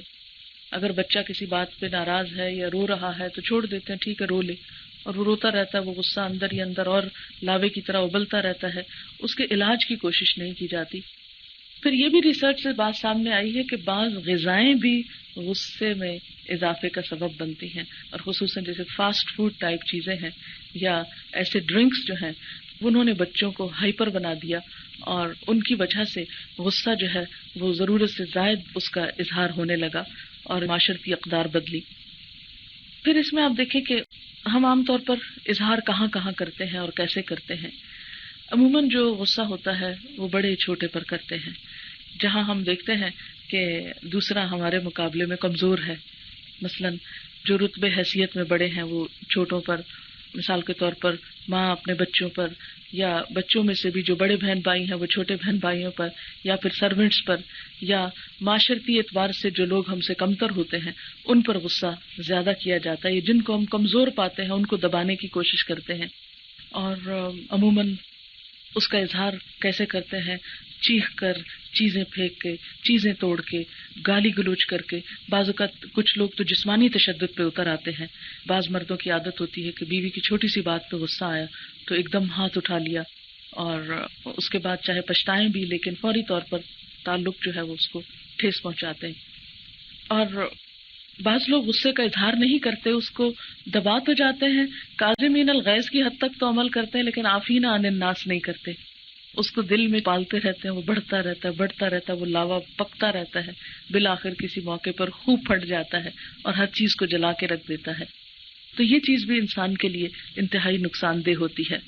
اگر بچہ کسی بات پہ ناراض ہے یا رو رہا ہے تو چھوڑ دیتے ہیں، ٹھیک ہے رو لے، اور وہ روتا رہتا ہے، وہ غصہ اندر ہی اندر اور لاوے کی طرح ابلتا رہتا ہے، اس کے علاج کی کوشش نہیں کی جاتی۔ پھر یہ بھی ریسرچ سے بات سامنے آئی ہے کہ بعض غذائیں بھی غصے میں اضافے کا سبب بنتی ہیں، اور خصوصاً جیسے فاسٹ فوڈ ٹائپ چیزیں ہیں یا ایسے ڈرنکس جو ہیں، انہوں نے بچوں کو ہائپر بنا دیا، اور ان کی وجہ سے غصہ جو ہے وہ ضرورت سے زائد اس کا اظہار ہونے لگا اور معاشرتی اقدار بدلی۔ پھر اس میں آپ دیکھیں کہ ہم عام طور پر اظہار کہاں کہاں کرتے ہیں اور کیسے کرتے ہیں۔ عموماً جو غصہ ہوتا ہے وہ بڑے چھوٹے پر کرتے ہیں، جہاں ہم دیکھتے ہیں کہ دوسرا ہمارے مقابلے میں کمزور ہے، مثلاً جو رتبے حیثیت میں بڑے ہیں وہ چھوٹوں پر، مثال کے طور پر ماں اپنے بچوں پر، یا بچوں میں سے بھی جو بڑے بہن بھائی ہیں وہ چھوٹے بہن بھائیوں پر، یا پھر سرونٹس پر، یا معاشرتی اعتبار سے جو لوگ ہم سے کمتر ہوتے ہیں ان پر غصہ زیادہ کیا جاتا ہے۔ جن کو ہم کمزور پاتے ہیں ان کو دبانے کی کوشش کرتے ہیں، اور عموماً اس کا اظہار کیسے کرتے ہیں؟ چیخ کر، چیزیں پھینک کے، چیزیں توڑ کے، گالی گلوچ کر کے، بعض اوقات کچھ لوگ تو جسمانی تشدد پہ اتر آتے ہیں۔ بعض مردوں کی عادت ہوتی ہے کہ بیوی کی چھوٹی سی بات پہ غصہ آیا تو ایک دم ہاتھ اٹھا لیا، اور اس کے بعد چاہے پچھتائیں بھی لیکن فوری طور پر تعلق جو ہے وہ اس کو ٹھیس پہنچاتے ہیں۔ اور بعض لوگ غصے کا اظہار نہیں کرتے، اس کو دبا تو جاتے ہیں، کاظمین الغیظ کی حد تک تو عمل کرتے ہیں لیکن عافین عن الناس نہیں کرتے، اس کو دل میں پالتے رہتے ہیں، وہ بڑھتا رہتا ہے بڑھتا رہتا ہے، وہ لاوا پکتا رہتا ہے، بالآخر کسی موقع پر خوب پھٹ جاتا ہے اور ہر چیز کو جلا کے رکھ دیتا ہے۔ تو یہ چیز بھی انسان کے لیے انتہائی نقصان دہ ہوتی ہے،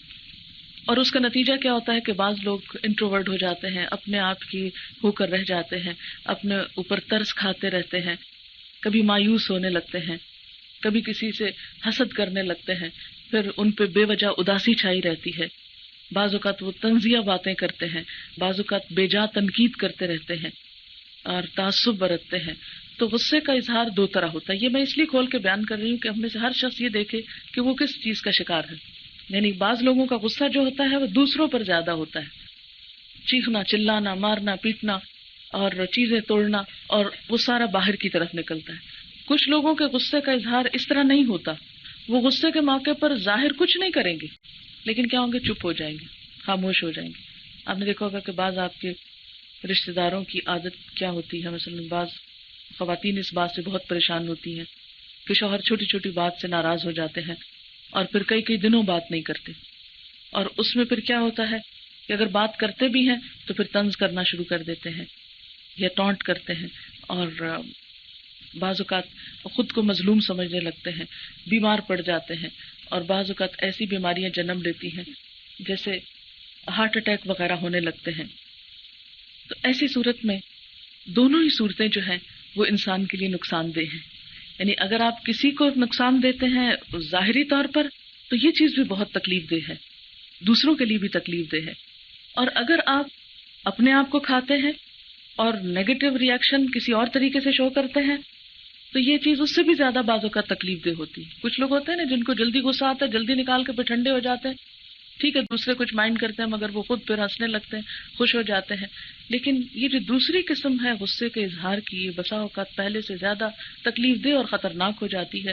اور اس کا نتیجہ کیا ہوتا ہے کہ بعض لوگ انٹروورٹ ہو جاتے ہیں، اپنے آپ کی ہو کر رہ جاتے ہیں، اپنے اوپر ترس کھاتے رہتے ہیں، کبھی مایوس ہونے لگتے ہیں، کبھی کسی سے حسد کرنے لگتے ہیں، پھر ان پہ بے وجہ اداسی چھائی رہتی ہے، بعض اوقات وہ طنزیہ باتیں کرتے ہیں، بعض اوقات بے جا تنقید کرتے رہتے ہیں اور تعصب برتتے ہیں۔ تو غصے کا اظہار دو طرح ہوتا ہے، یہ میں اس لیے کھول کے بیان کر رہی ہوں کہ ہم میں سے ہر شخص یہ دیکھے کہ وہ کس چیز کا شکار ہے۔ یعنی بعض لوگوں کا غصہ جو ہوتا ہے وہ دوسروں پر زیادہ ہوتا ہے، چیخنا، چلانا، مارنا، پیٹنا اور چیزیں توڑنا، اور وہ سارا باہر کی طرف نکلتا ہے۔ کچھ لوگوں کے غصے کا اظہار اس طرح نہیں ہوتا، وہ غصے کے موقع پر ظاہر کچھ نہیں کریں گے لیکن کیا ہوں گے، چپ ہو جائیں گے، خاموش ہو جائیں گے۔ آپ نے دیکھا ہوگا کہ بعض آپ کے رشتہ داروں کی عادت کیا ہوتی ہے، مثلا بعض خواتین اس بات سے بہت پریشان ہوتی ہیں کہ شوہر چھوٹی چھوٹی بات سے ناراض ہو جاتے ہیں اور پھر کئی کئی دنوں بات نہیں کرتے، اور اس میں پھر کیا ہوتا ہے کہ اگر بات کرتے بھی ہیں تو پھر طنز کرنا شروع کر دیتے ہیں یا ٹونٹ کرتے ہیں، اور بعض اوقات خود کو مظلوم سمجھنے لگتے ہیں، بیمار پڑ جاتے ہیں، اور بعض اوقات ایسی بیماریاں جنم لیتی ہیں جیسے ہارٹ اٹیک وغیرہ ہونے لگتے ہیں۔ تو ایسی صورت میں دونوں ہی صورتیں جو ہیں وہ انسان کے لیے نقصان دہ ہیں۔ یعنی اگر آپ کسی کو نقصان دیتے ہیں ظاہری طور پر تو یہ چیز بھی بہت تکلیف دہ ہے، دوسروں کے لیے بھی تکلیف دہ ہے، اور اگر آپ اپنے آپ کو کھاتے ہیں اور نیگیٹو ری ایکشن کسی اور طریقے سے شو کرتے ہیں تو یہ چیز اس سے بھی زیادہ بعض اوقات تکلیف دہ ہوتی ہے۔ کچھ لوگ ہوتے ہیں نا جن کو جلدی غصہ آتا ہے، جلدی نکال کے پھر ٹھنڈے ہو جاتے ہیں، ٹھیک ہے دوسرے کچھ مائنڈ کرتے ہیں مگر وہ خود پھر ہنسنے لگتے ہیں، خوش ہو جاتے ہیں۔ لیکن یہ جو دوسری قسم ہے غصے کے اظہار کی، یہ بسا اوقات پہلے سے زیادہ تکلیف دہ اور خطرناک ہو جاتی ہے،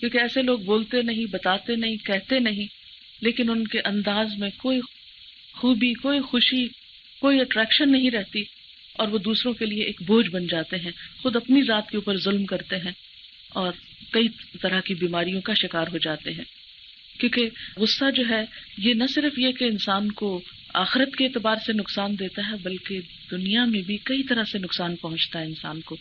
کیونکہ ایسے لوگ بولتے نہیں، بتاتے نہیں، کہتے نہیں، لیکن ان کے انداز میں کوئی خوبی، کوئی خوشی، کوئی اٹریکشن نہیں رہتی، اور وہ دوسروں کے لیے ایک بوجھ بن جاتے ہیں، خود اپنی ذات کے اوپر ظلم کرتے ہیں اور کئی طرح کی بیماریوں کا شکار ہو جاتے ہیں۔ کیونکہ غصہ جو ہے یہ نہ صرف یہ کہ انسان کو آخرت کے اعتبار سے نقصان دیتا ہے بلکہ دنیا میں بھی کئی طرح سے نقصان پہنچتا ہے انسان کو۔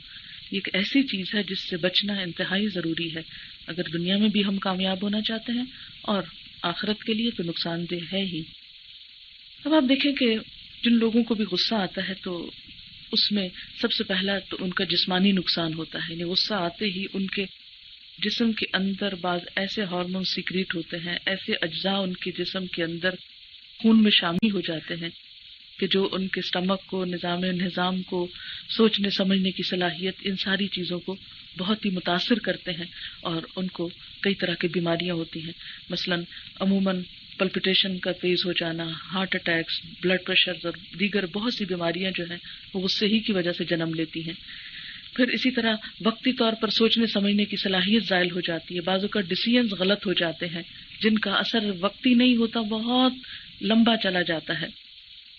یہ ایک ایسی چیز ہے جس سے بچنا انتہائی ضروری ہے اگر دنیا میں بھی ہم کامیاب ہونا چاہتے ہیں، اور آخرت کے لیے تو نقصان دہ ہے ہی۔ اب آپ دیکھیں کہ جن لوگوں کو بھی غصہ آتا ہے تو اس میں سب سے پہلا تو ان کا جسمانی نقصان ہوتا ہے، یعنی غصہ آتے ہی ان کے جسم کے اندر بعض ایسے ہارمون سیکریٹ ہوتے ہیں، ایسے اجزاء ان کے جسم کے اندر خون میں شامل ہو جاتے ہیں کہ جو ان کے اسٹمک کو، نظام کو، سوچنے سمجھنے کی صلاحیت، ان ساری چیزوں کو بہت ہی متاثر کرتے ہیں، اور ان کو کئی طرح کی بیماریاں ہوتی ہیں، مثلا عموماً پلپیٹیشن کا تیز ہو جانا، ہارٹ اٹیکس، بلڈ پریشر اور دیگر بہت سی بیماریاں جو ہیں وہ غصے ہی کی وجہ سے جنم لیتی ہیں۔ پھر اسی طرح وقتی طور پر سوچنے سمجھنے کی صلاحیت زائل ہو جاتی ہے، بعض اوقات ڈیسیژنز غلط ہو جاتے ہیں جن کا اثر وقتی نہیں ہوتا، بہت لمبا چلا جاتا ہے۔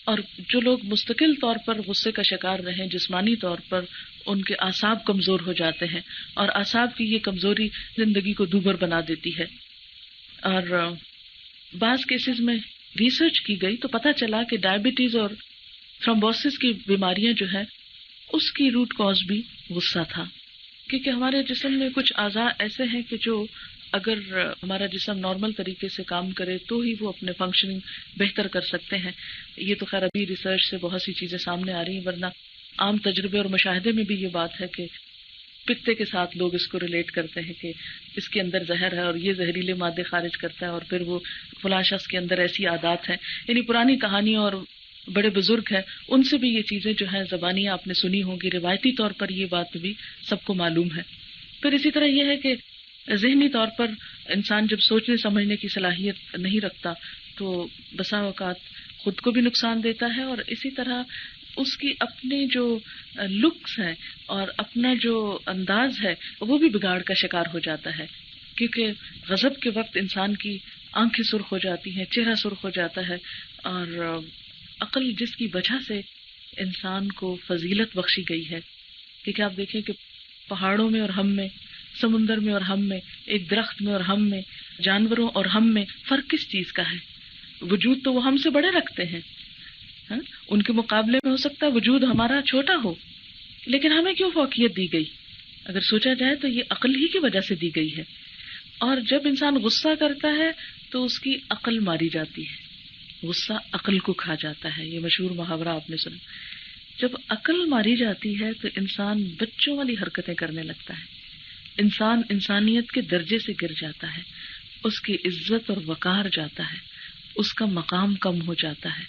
اور جو لوگ مستقل طور پر غصے کا شکار رہیں، جسمانی طور پر ان کے اعصاب کمزور ہو جاتے ہیں، اور اعصاب کی یہ کمزوری زندگی کو دوبر بنا دیتی ہے۔ اور بعض کیسز میں ریسرچ کی گئی تو پتہ چلا کہ ڈائبٹیز اور تھرومبوسس کی بیماریاں جو ہیں اس کی روٹ کاز بھی غصہ تھا، کیونکہ ہمارے جسم میں کچھ اعضاء ایسے ہیں کہ جو اگر ہمارا جسم نارمل طریقے سے کام کرے تو ہی وہ اپنے فنکشننگ بہتر کر سکتے ہیں۔ یہ تو خیر ابھی ریسرچ سے بہت سی چیزیں سامنے آ رہی ہیں، ورنہ عام تجربے اور مشاہدے میں بھی یہ بات ہے کہ پتے کے ساتھ لوگ اس کو ریلیٹ کرتے ہیں کہ اس کے اندر زہر ہے اور یہ زہریلے مادے خارج کرتا ہے، اور پھر وہ فلاں شخص کے اندر ایسی عادات ہیں۔ یعنی پرانی کہانیاں اور بڑے بزرگ ہیں ان سے بھی یہ چیزیں جو ہیں زبانیاں آپ نے سنی ہوں گی، روایتی طور پر یہ بات بھی سب کو معلوم ہے۔ پھر اسی طرح یہ ہے کہ ذہنی طور پر انسان جب سوچنے سمجھنے کی صلاحیت نہیں رکھتا تو بسا اوقات خود کو بھی نقصان دیتا ہے، اور اسی طرح اس کی اپنی جو لکس ہیں اور اپنا جو انداز ہے وہ بھی بگاڑ کا شکار ہو جاتا ہے، کیونکہ غضب کے وقت انسان کی آنکھیں سرخ ہو جاتی ہیں، چہرہ سرخ ہو جاتا ہے، اور عقل جس کی وجہ سے انسان کو فضیلت بخشی گئی ہے، کیونکہ آپ دیکھیں کہ پہاڑوں میں اور ہم میں، سمندر میں اور ہم میں، ایک درخت میں اور ہم میں، جانوروں اور ہم میں فرق کس چیز کا ہے؟ وجود تو وہ ہم سے بڑے رکھتے ہیں، ہاں؟ ان کے مقابلے میں ہو سکتا ہے وجود ہمارا چھوٹا ہو، لیکن ہمیں کیوں فوقیت دی گئی؟ اگر سوچا جائے تو یہ عقل ہی کی وجہ سے دی گئی ہے۔ اور جب انسان غصہ کرتا ہے تو اس کی عقل ماری جاتی ہے، غصہ عقل کو کھا جاتا ہے، یہ مشہور محاورہ آپ نے سنا۔ جب عقل ماری جاتی ہے تو انسان بچوں والی حرکتیں کرنے لگتا ہے، انسان انسانیت کے درجے سے گر جاتا ہے، اس کی عزت اور وقار جاتا ہے، اس کا مقام کم ہو جاتا ہے،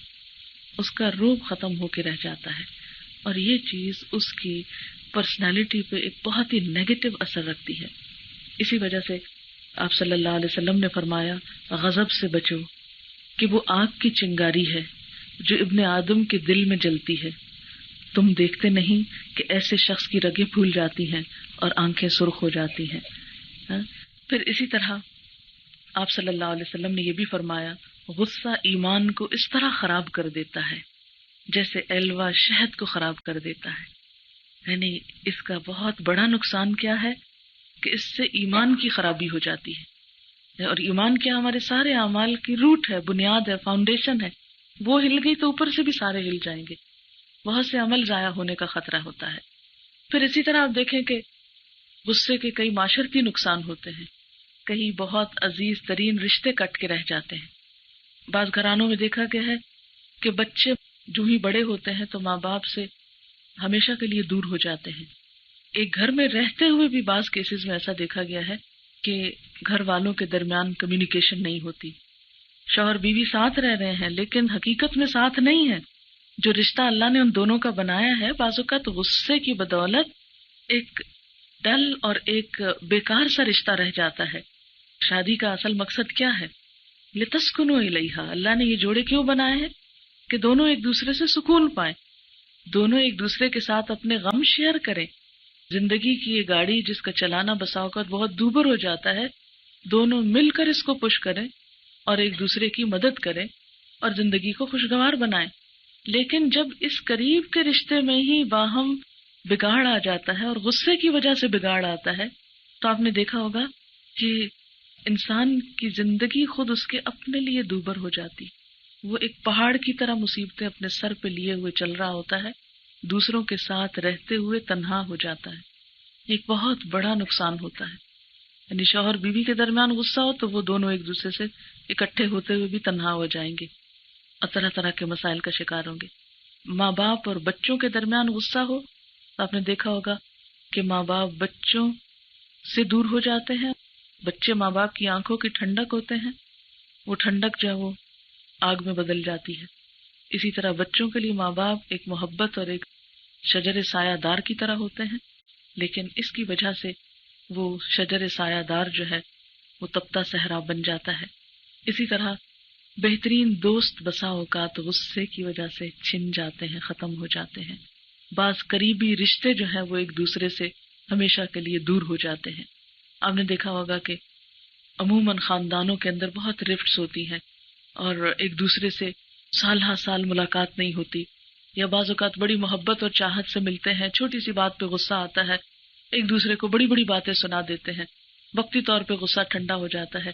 اس کا روب ختم ہو کے رہ جاتا ہے، اور یہ چیز اس کی پرسنالٹی پہ ایک بہت ہی نیگیٹو اثر رکھتی ہے۔ اسی وجہ سے آپ صلی اللہ علیہ وسلم نے فرمایا غضب سے بچو کہ وہ آگ کی چنگاری ہے جو ابن آدم کے دل میں جلتی ہے، تم دیکھتے نہیں کہ ایسے شخص کی رگیں پھول جاتی ہیں اور آنکھیں سرخ ہو جاتی ہیں۔ پھر اسی طرح آپ صلی اللہ علیہ وسلم نے یہ بھی فرمایا غصہ ایمان کو اس طرح خراب کر دیتا ہے جیسے ایلوا شہد کو خراب کر دیتا ہے۔ یعنی اس کا بہت بڑا نقصان کیا ہے کہ اس سے ایمان کی خرابی ہو جاتی ہے، اور ایمان کیا ہمارے سارے اعمال کی روٹ ہے، بنیاد ہے، فاؤنڈیشن ہے۔ وہ ہل گئی تو اوپر سے بھی سارے ہل جائیں گے، بہت سے عمل ضائع ہونے کا خطرہ ہوتا ہے۔ پھر اسی طرح آپ دیکھیں کہ غصے کے کئی معاشرتی نقصان ہوتے ہیں، کئی بہت عزیز ترین رشتے کٹ کے رہ جاتے ہیں۔ بعض گھرانوں میں دیکھا گیا ہے کہ بچے جو ہی بڑے ہوتے ہیں تو ماں باپ سے ہمیشہ کے لیے دور ہو جاتے ہیں۔ ایک گھر میں رہتے ہوئے بھی بعض کیسز میں ایسا دیکھا گیا ہے کہ گھر والوں کے درمیان کمیونیکیشن نہیں ہوتی، شوہر بیوی ساتھ رہ رہے ہیں لیکن حقیقت میں ساتھ نہیں ہے۔ جو رشتہ اللہ نے ان دونوں کا بنایا ہے بعض اوقات غصے کی بدولت ایک ڈل اور ایک بیکار سا رشتہ رہ جاتا ہے۔ شادی کا اصل مقصد کیا ہے؟ لِتَسْكُنُوا إِلَيْهَا، اللہ نے یہ جوڑے کیوں بنائے ہیں کہ دونوں ایک دوسرے سے سکون پائیں، دونوں ایک دوسرے کے ساتھ اپنے غم شیئر کریں۔ زندگی کی یہ گاڑی جس کا چلانا بسا اوقات بہت دوبر ہو جاتا ہے، دونوں مل کر اس کو پش کریں اور ایک دوسرے کی مدد کریں اور زندگی کو خوشگوار بنائیں۔ لیکن جب اس قریب کے رشتے میں ہی باہم بگاڑ آ جاتا ہے اور غصے کی وجہ سے بگاڑ آتا ہے تو آپ نے دیکھا ہوگا کہ انسان کی زندگی خود اس کے اپنے لیے دوبر ہو جاتی، وہ ایک پہاڑ کی طرح مصیبتیں اپنے سر پہ لیے ہوئے چل رہا ہوتا ہے، دوسروں کے ساتھ رہتے ہوئے تنہا ہو جاتا ہے۔ یہ ایک بہت بڑا نقصان ہوتا ہے۔ یعنی شوہر بیوی کے درمیان غصہ ہو تو وہ دونوں ایک دوسرے سے اکٹھے ہوتے ہوئے بھی تنہا ہو جائیں گے اور طرح طرح کے مسائل کا شکار ہوں گے۔ ماں باپ اور بچوں کے درمیان غصہ ہو تو آپ نے دیکھا ہوگا کہ ماں باپ بچوں سے دور ہو جاتے ہیں، بچے ماں باپ کی آنکھوں کی ٹھنڈک ہوتے ہیں، وہ ٹھنڈک جو ہے وہ آگ میں بدل جاتی ہے۔ اسی طرح بچوں کے لیے ماں باپ ایک محبت اور ایک شجر سایہ دار کی طرح ہوتے ہیں، لیکن اس کی وجہ سے وہ شجر سایہ دار جو ہے وہ تپتا صحرا بن جاتا ہے۔ اسی طرح بہترین دوست بسا اوقات غصے کی وجہ سے چھن جاتے ہیں، ختم ہو جاتے ہیں۔ بعض قریبی رشتے جو ہیں وہ ایک دوسرے سے ہمیشہ کے لیے دور ہو جاتے ہیں. آپ نے دیکھا ہوگا کہ عموماً خاندانوں کے اندر بہت رفٹس ہوتی ہیں اور ایک دوسرے سے سال ہا سال ملاقات نہیں ہوتی، یا بعض اوقات بڑی محبت اور چاہت سے ملتے ہیں، چھوٹی سی بات پہ غصہ آتا ہے، ایک دوسرے کو بڑی بڑی باتیں سنا دیتے ہیں، وقتی طور پہ غصہ ٹھنڈا ہو جاتا ہے،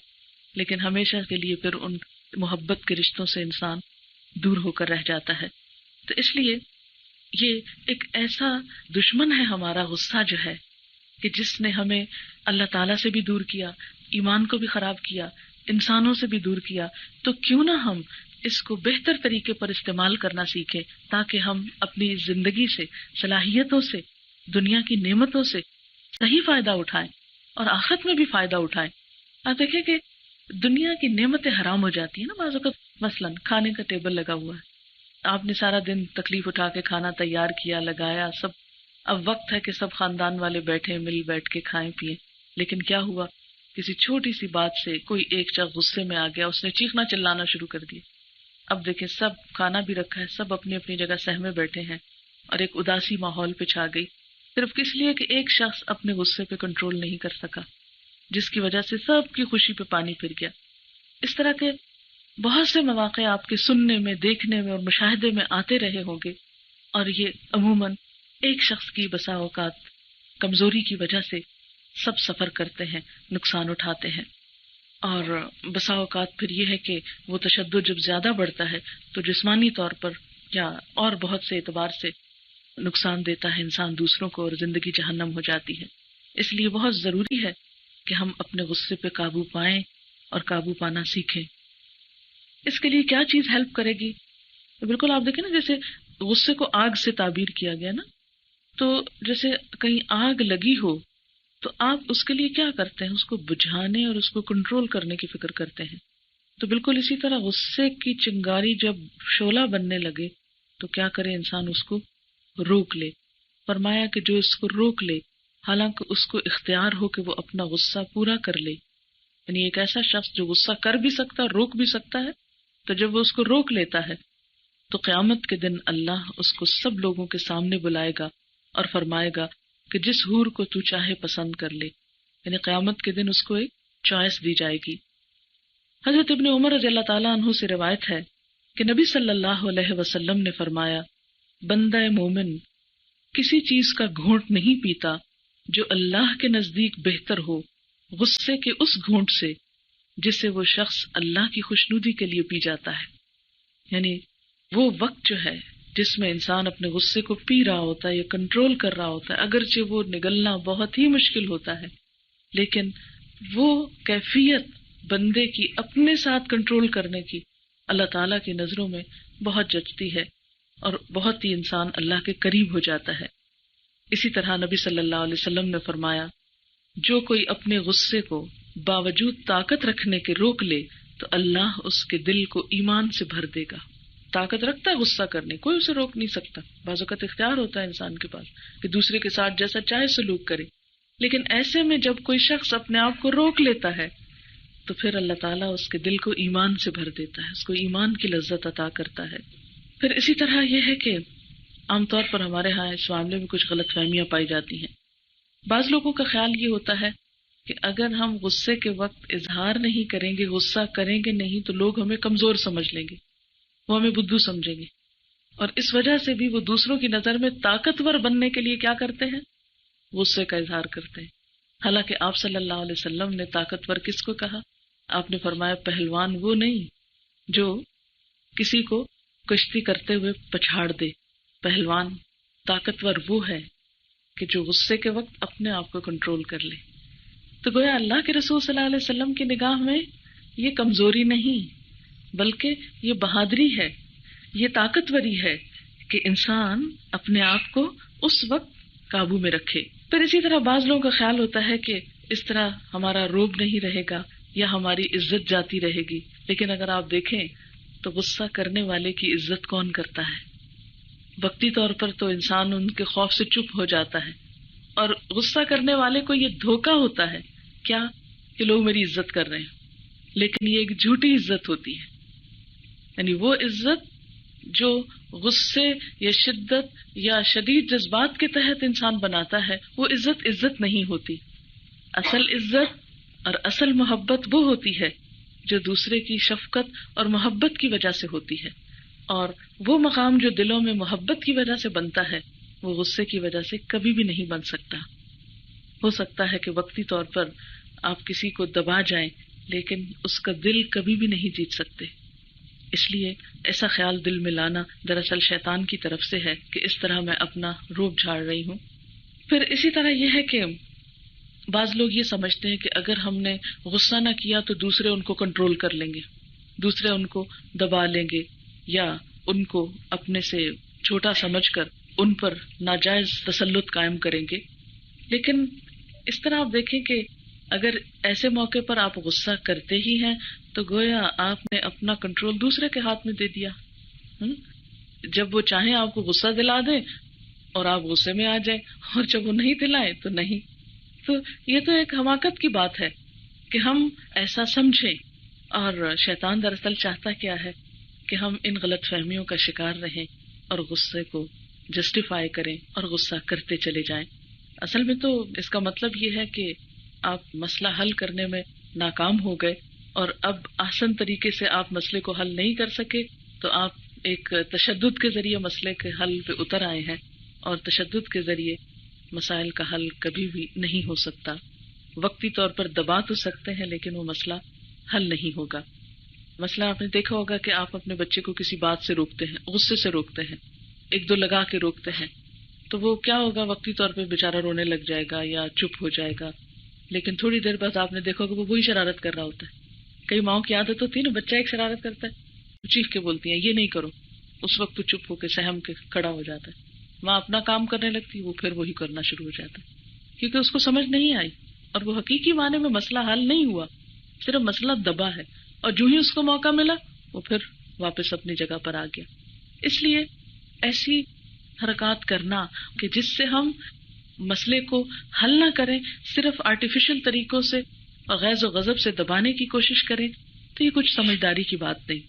لیکن ہمیشہ کے لیے پھر ان محبت کے رشتوں سے انسان دور ہو کر رہ جاتا ہے. تو اس لیے یہ ایک ایسا دشمن ہے ہمارا غصہ جو ہے کہ جس نے ہمیں اللہ تعالیٰ سے بھی دور کیا، ایمان کو بھی خراب کیا، انسانوں سے بھی دور کیا. تو کیوں نہ ہم اس کو بہتر طریقے پر استعمال کرنا سیکھیں تاکہ ہم اپنی زندگی سے، صلاحیتوں سے، دنیا کی نعمتوں سے صحیح فائدہ اٹھائیں اور آخرت میں بھی فائدہ اٹھائیں. آپ دیکھیں کہ دنیا کی نعمتیں حرام ہو جاتی ہیں نا بعض اوقات. مثلاً کھانے کا ٹیبل لگا ہوا ہے، آپ نے سارا دن تکلیف اٹھا کے کھانا تیار کیا، لگایا سب، اب وقت ہے کہ سب خاندان والے بیٹھے مل بیٹھ کے کھائیں پیئیں، لیکن کیا ہوا، کسی چھوٹی سی بات سے کوئی ایک شخص غصے میں آ گیا، اس نے چیخنا چلانا شروع کر دیا. اب دیکھیں سب کھانا بھی رکھا ہے، سب اپنی اپنی جگہ سہمے بیٹھے ہیں اور ایک اداسی ماحول پہ چھا گئی، صرف کس لیے کہ ایک شخص اپنے غصے پہ کنٹرول نہیں کر سکا، جس کی وجہ سے سب کی خوشی پہ پانی پھر گیا. اس طرح کے بہت سے مواقع آپ کے سننے میں، دیکھنے میں اور مشاہدے میں آتے رہے ہوں گے، اور یہ عموماً ایک شخص کی بسا اوقات کمزوری کی وجہ سے سب سفر کرتے ہیں، نقصان اٹھاتے ہیں. اور بسا اوقات پھر یہ ہے کہ وہ تشدد جب زیادہ بڑھتا ہے تو جسمانی طور پر یا اور بہت سے اعتبار سے نقصان دیتا ہے انسان دوسروں کو، اور زندگی جہنم ہو جاتی ہے. اس لیے بہت ضروری ہے کہ ہم اپنے غصے پہ قابو پائیں اور قابو پانا سیکھیں. اس کے لیے کیا چیز ہیلپ کرے گی؟ تو بالکل آپ دیکھیں نا، جیسے غصے کو آگ سے تعبیر کیا گیا نا، تو جیسے کہیں آگ لگی ہو تو آپ اس کے لیے کیا کرتے ہیں؟ اس کو بجھانے اور اس کو کنٹرول کرنے کی فکر کرتے ہیں. تو بالکل اسی طرح غصے کی چنگاری جب شعلہ بننے لگے تو کیا کرے انسان؟ اس کو روک لے. فرمایا کہ جو اس کو روک لے، حالانکہ اس کو اختیار ہو کہ وہ اپنا غصہ پورا کر لے، یعنی ایک ایسا شخص جو غصہ کر بھی سکتا ہے، روک بھی سکتا ہے، تو جب وہ اس کو روک لیتا ہے تو قیامت کے دن اللہ اس کو سب لوگوں کے سامنے بلائے گا اور فرمائے گا کہ جس حور کو تو چاہے پسند کر لے. یعنی قیامت کے دن اس کو ایک چوائس دی جائے گی. حضرت ابن عمر رضی اللہ تعالیٰ عنہ سے روایت ہے کہ نبی صلی اللہ علیہ وسلم نے فرمایا، بندہ مومن کسی چیز کا گھونٹ نہیں پیتا جو اللہ کے نزدیک بہتر ہو غصے کے اس گھونٹ سے جسے وہ شخص اللہ کی خوشنودی کے لیے پی جاتا ہے. یعنی وہ وقت جو ہے جس میں انسان اپنے غصے کو پی رہا ہوتا ہے یا کنٹرول کر رہا ہوتا ہے، اگرچہ وہ نگلنا بہت ہی مشکل ہوتا ہے، لیکن وہ کیفیت بندے کی اپنے ساتھ کنٹرول کرنے کی اللہ تعالیٰ کی نظروں میں بہت جچتی ہے اور بہت ہی انسان اللہ کے قریب ہو جاتا ہے. اسی طرح نبی صلی اللہ علیہ وسلم نے فرمایا، جو کوئی اپنے غصے کو باوجود طاقت رکھنے کے روک لے تو اللہ اس کے دل کو ایمان سے بھر دے گا. طاقت رکھتا ہے غصہ کرنے، کوئی اسے روک نہیں سکتا. بعض اوقات اختیار ہوتا ہے انسان کے پاس کہ دوسرے کے ساتھ جیسا چاہے سلوک کرے، لیکن ایسے میں جب کوئی شخص اپنے آپ کو روک لیتا ہے تو پھر اللہ تعالیٰ اس کے دل کو ایمان سے بھر دیتا ہے، اس کو ایمان کی لذت عطا کرتا ہے. پھر اسی طرح یہ ہے کہ عام طور پر ہمارے ہاں اس معاملے میں کچھ غلط فہمیاں پائی جاتی ہیں. بعض لوگوں کا خیال یہ ہوتا ہے کہ اگر ہم غصے کے وقت اظہار نہیں کریں گے، غصہ کریں گے نہیں، تو لوگ ہمیں کمزور سمجھ لیں گے، وہ ہمیں بدھو سمجھیں گے، اور اس وجہ سے بھی وہ دوسروں کی نظر میں طاقتور بننے کے لیے کیا کرتے ہیں؟ غصے کا اظہار کرتے ہیں. حالانکہ آپ صلی اللہ علیہ وسلم نے طاقتور کس کو کہا؟ آپ نے فرمایا پہلوان وہ نہیں جو کسی کو کشتی کرتے ہوئے پچھاڑ دے، پہلوان طاقتور وہ ہے کہ جو غصے کے وقت اپنے آپ کو کنٹرول کر لے. تو گویا اللہ کے رسول صلی اللہ علیہ وسلم کی نگاہ میں یہ کمزوری نہیں بلکہ یہ بہادری ہے، یہ طاقتوری ہے کہ انسان اپنے آپ کو اس وقت قابو میں رکھے. پھر اسی طرح بعض لوگوں کا خیال ہوتا ہے کہ اس طرح ہمارا روب نہیں رہے گا یا ہماری عزت جاتی رہے گی، لیکن اگر آپ دیکھیں تو غصہ کرنے والے کی عزت کون کرتا ہے؟ وقتی طور پر تو انسان ان کے خوف سے چپ ہو جاتا ہے، اور غصہ کرنے والے کو یہ دھوکہ ہوتا ہے کیا کہ لوگ میری عزت کر رہے ہیں، لیکن یہ ایک جھوٹی عزت ہوتی ہے. یعنی وہ عزت جو غصے یا شدت یا شدید جذبات کے تحت انسان بناتا ہے وہ عزت نہیں ہوتی. اصل عزت اور اصل محبت وہ ہوتی ہے جو دوسرے کی شفقت اور محبت کی وجہ سے ہوتی ہے، اور وہ مقام جو دلوں میں محبت کی وجہ سے بنتا ہے وہ غصے کی وجہ سے کبھی بھی نہیں بن سکتا. ہو سکتا ہے کہ وقتی طور پر آپ کسی کو دبا جائیں لیکن اس کا دل کبھی بھی نہیں جیت سکتے. اس لیے ایسا خیال دل میں لانا دراصل شیطان کی طرف سے ہے کہ اس طرح میں اپنا روپ جھاڑ رہی ہوں. پھر اسی طرح یہ ہے کہ بعض لوگ یہ سمجھتے ہیں کہ اگر ہم نے غصہ نہ کیا تو دوسرے ان کو کنٹرول کر لیں گے، دوسرے ان کو دبا لیں گے یا ان کو اپنے سے چھوٹا سمجھ کر ان پر ناجائز تسلط قائم کریں گے. لیکن اس طرح آپ دیکھیں کہ اگر ایسے موقع پر آپ غصہ کرتے ہی ہیں تو گویا آپ نے اپنا کنٹرول دوسرے کے ہاتھ میں دے دیا. جب وہ چاہیں آپ کو غصہ دلا دیں اور آپ غصے میں آ جائیں، اور جب وہ نہیں دلائیں تو نہیں. تو یہ تو ایک حماقت کی بات ہے کہ ہم ایسا سمجھیں، اور شیطان دراصل چاہتا کیا ہے کہ ہم ان غلط فہمیوں کا شکار رہیں اور غصے کو جسٹیفائی کریں اور غصہ کرتے چلے جائیں. اصل میں تو اس کا مطلب یہ ہے کہ آپ مسئلہ حل کرنے میں ناکام ہو گئے اور اب آسان طریقے سے آپ مسئلے کو حل نہیں کر سکے تو آپ ایک تشدد کے ذریعے مسئلے کے حل پہ اتر آئے ہیں، اور تشدد کے ذریعے مسائل کا حل کبھی بھی نہیں ہو سکتا. وقتی طور پر دبا تو سکتے ہیں لیکن وہ مسئلہ حل نہیں ہوگا. مسئلہ آپ نے دیکھا ہوگا کہ آپ اپنے بچے کو کسی بات سے روکتے ہیں، غصے سے روکتے ہیں، ایک دو لگا کے روکتے ہیں، تو وہ کیا ہوگا، وقتی طور پہ بیچارہ رونے لگ جائے گا یا چپ ہو جائے گا، لیکن تھوڑی دیر بعد آپ نے دیکھا ہوگا وہ وہی شرارت کر رہا ہوتا ہے. کئی ماؤں کی عادت ہوتی ہے نا، بچہ ایک شرارت کرتا ہے، چیخ کے بولتی ہیں یہ نہیں کرو، اس وقت وہ چپ ہو کے سہم کے کھڑا ہو جاتا ہے. ماں اپنا کام کرنے لگتی، وہ پھر وہی کرنا شروع ہو جاتا ہے کیونکہ اس کو سمجھ نہیں آئی اور وہ حقیقی معنی میں مسئلہ حل نہیں ہوا، صرف مسئلہ دبا ہے، اور جو ہی اس کو موقع ملا وہ پھر واپس اپنی جگہ پر آ گیا. اس لیے ایسی حرکات کرنا کہ جس سے ہم مسئلے کو حل نہ کریں، صرف آرٹیفیشل طریقوں سے اور غیظ و غضب سے دبانے کی کوشش کریں، تو یہ کچھ سمجھداری کی بات نہیں.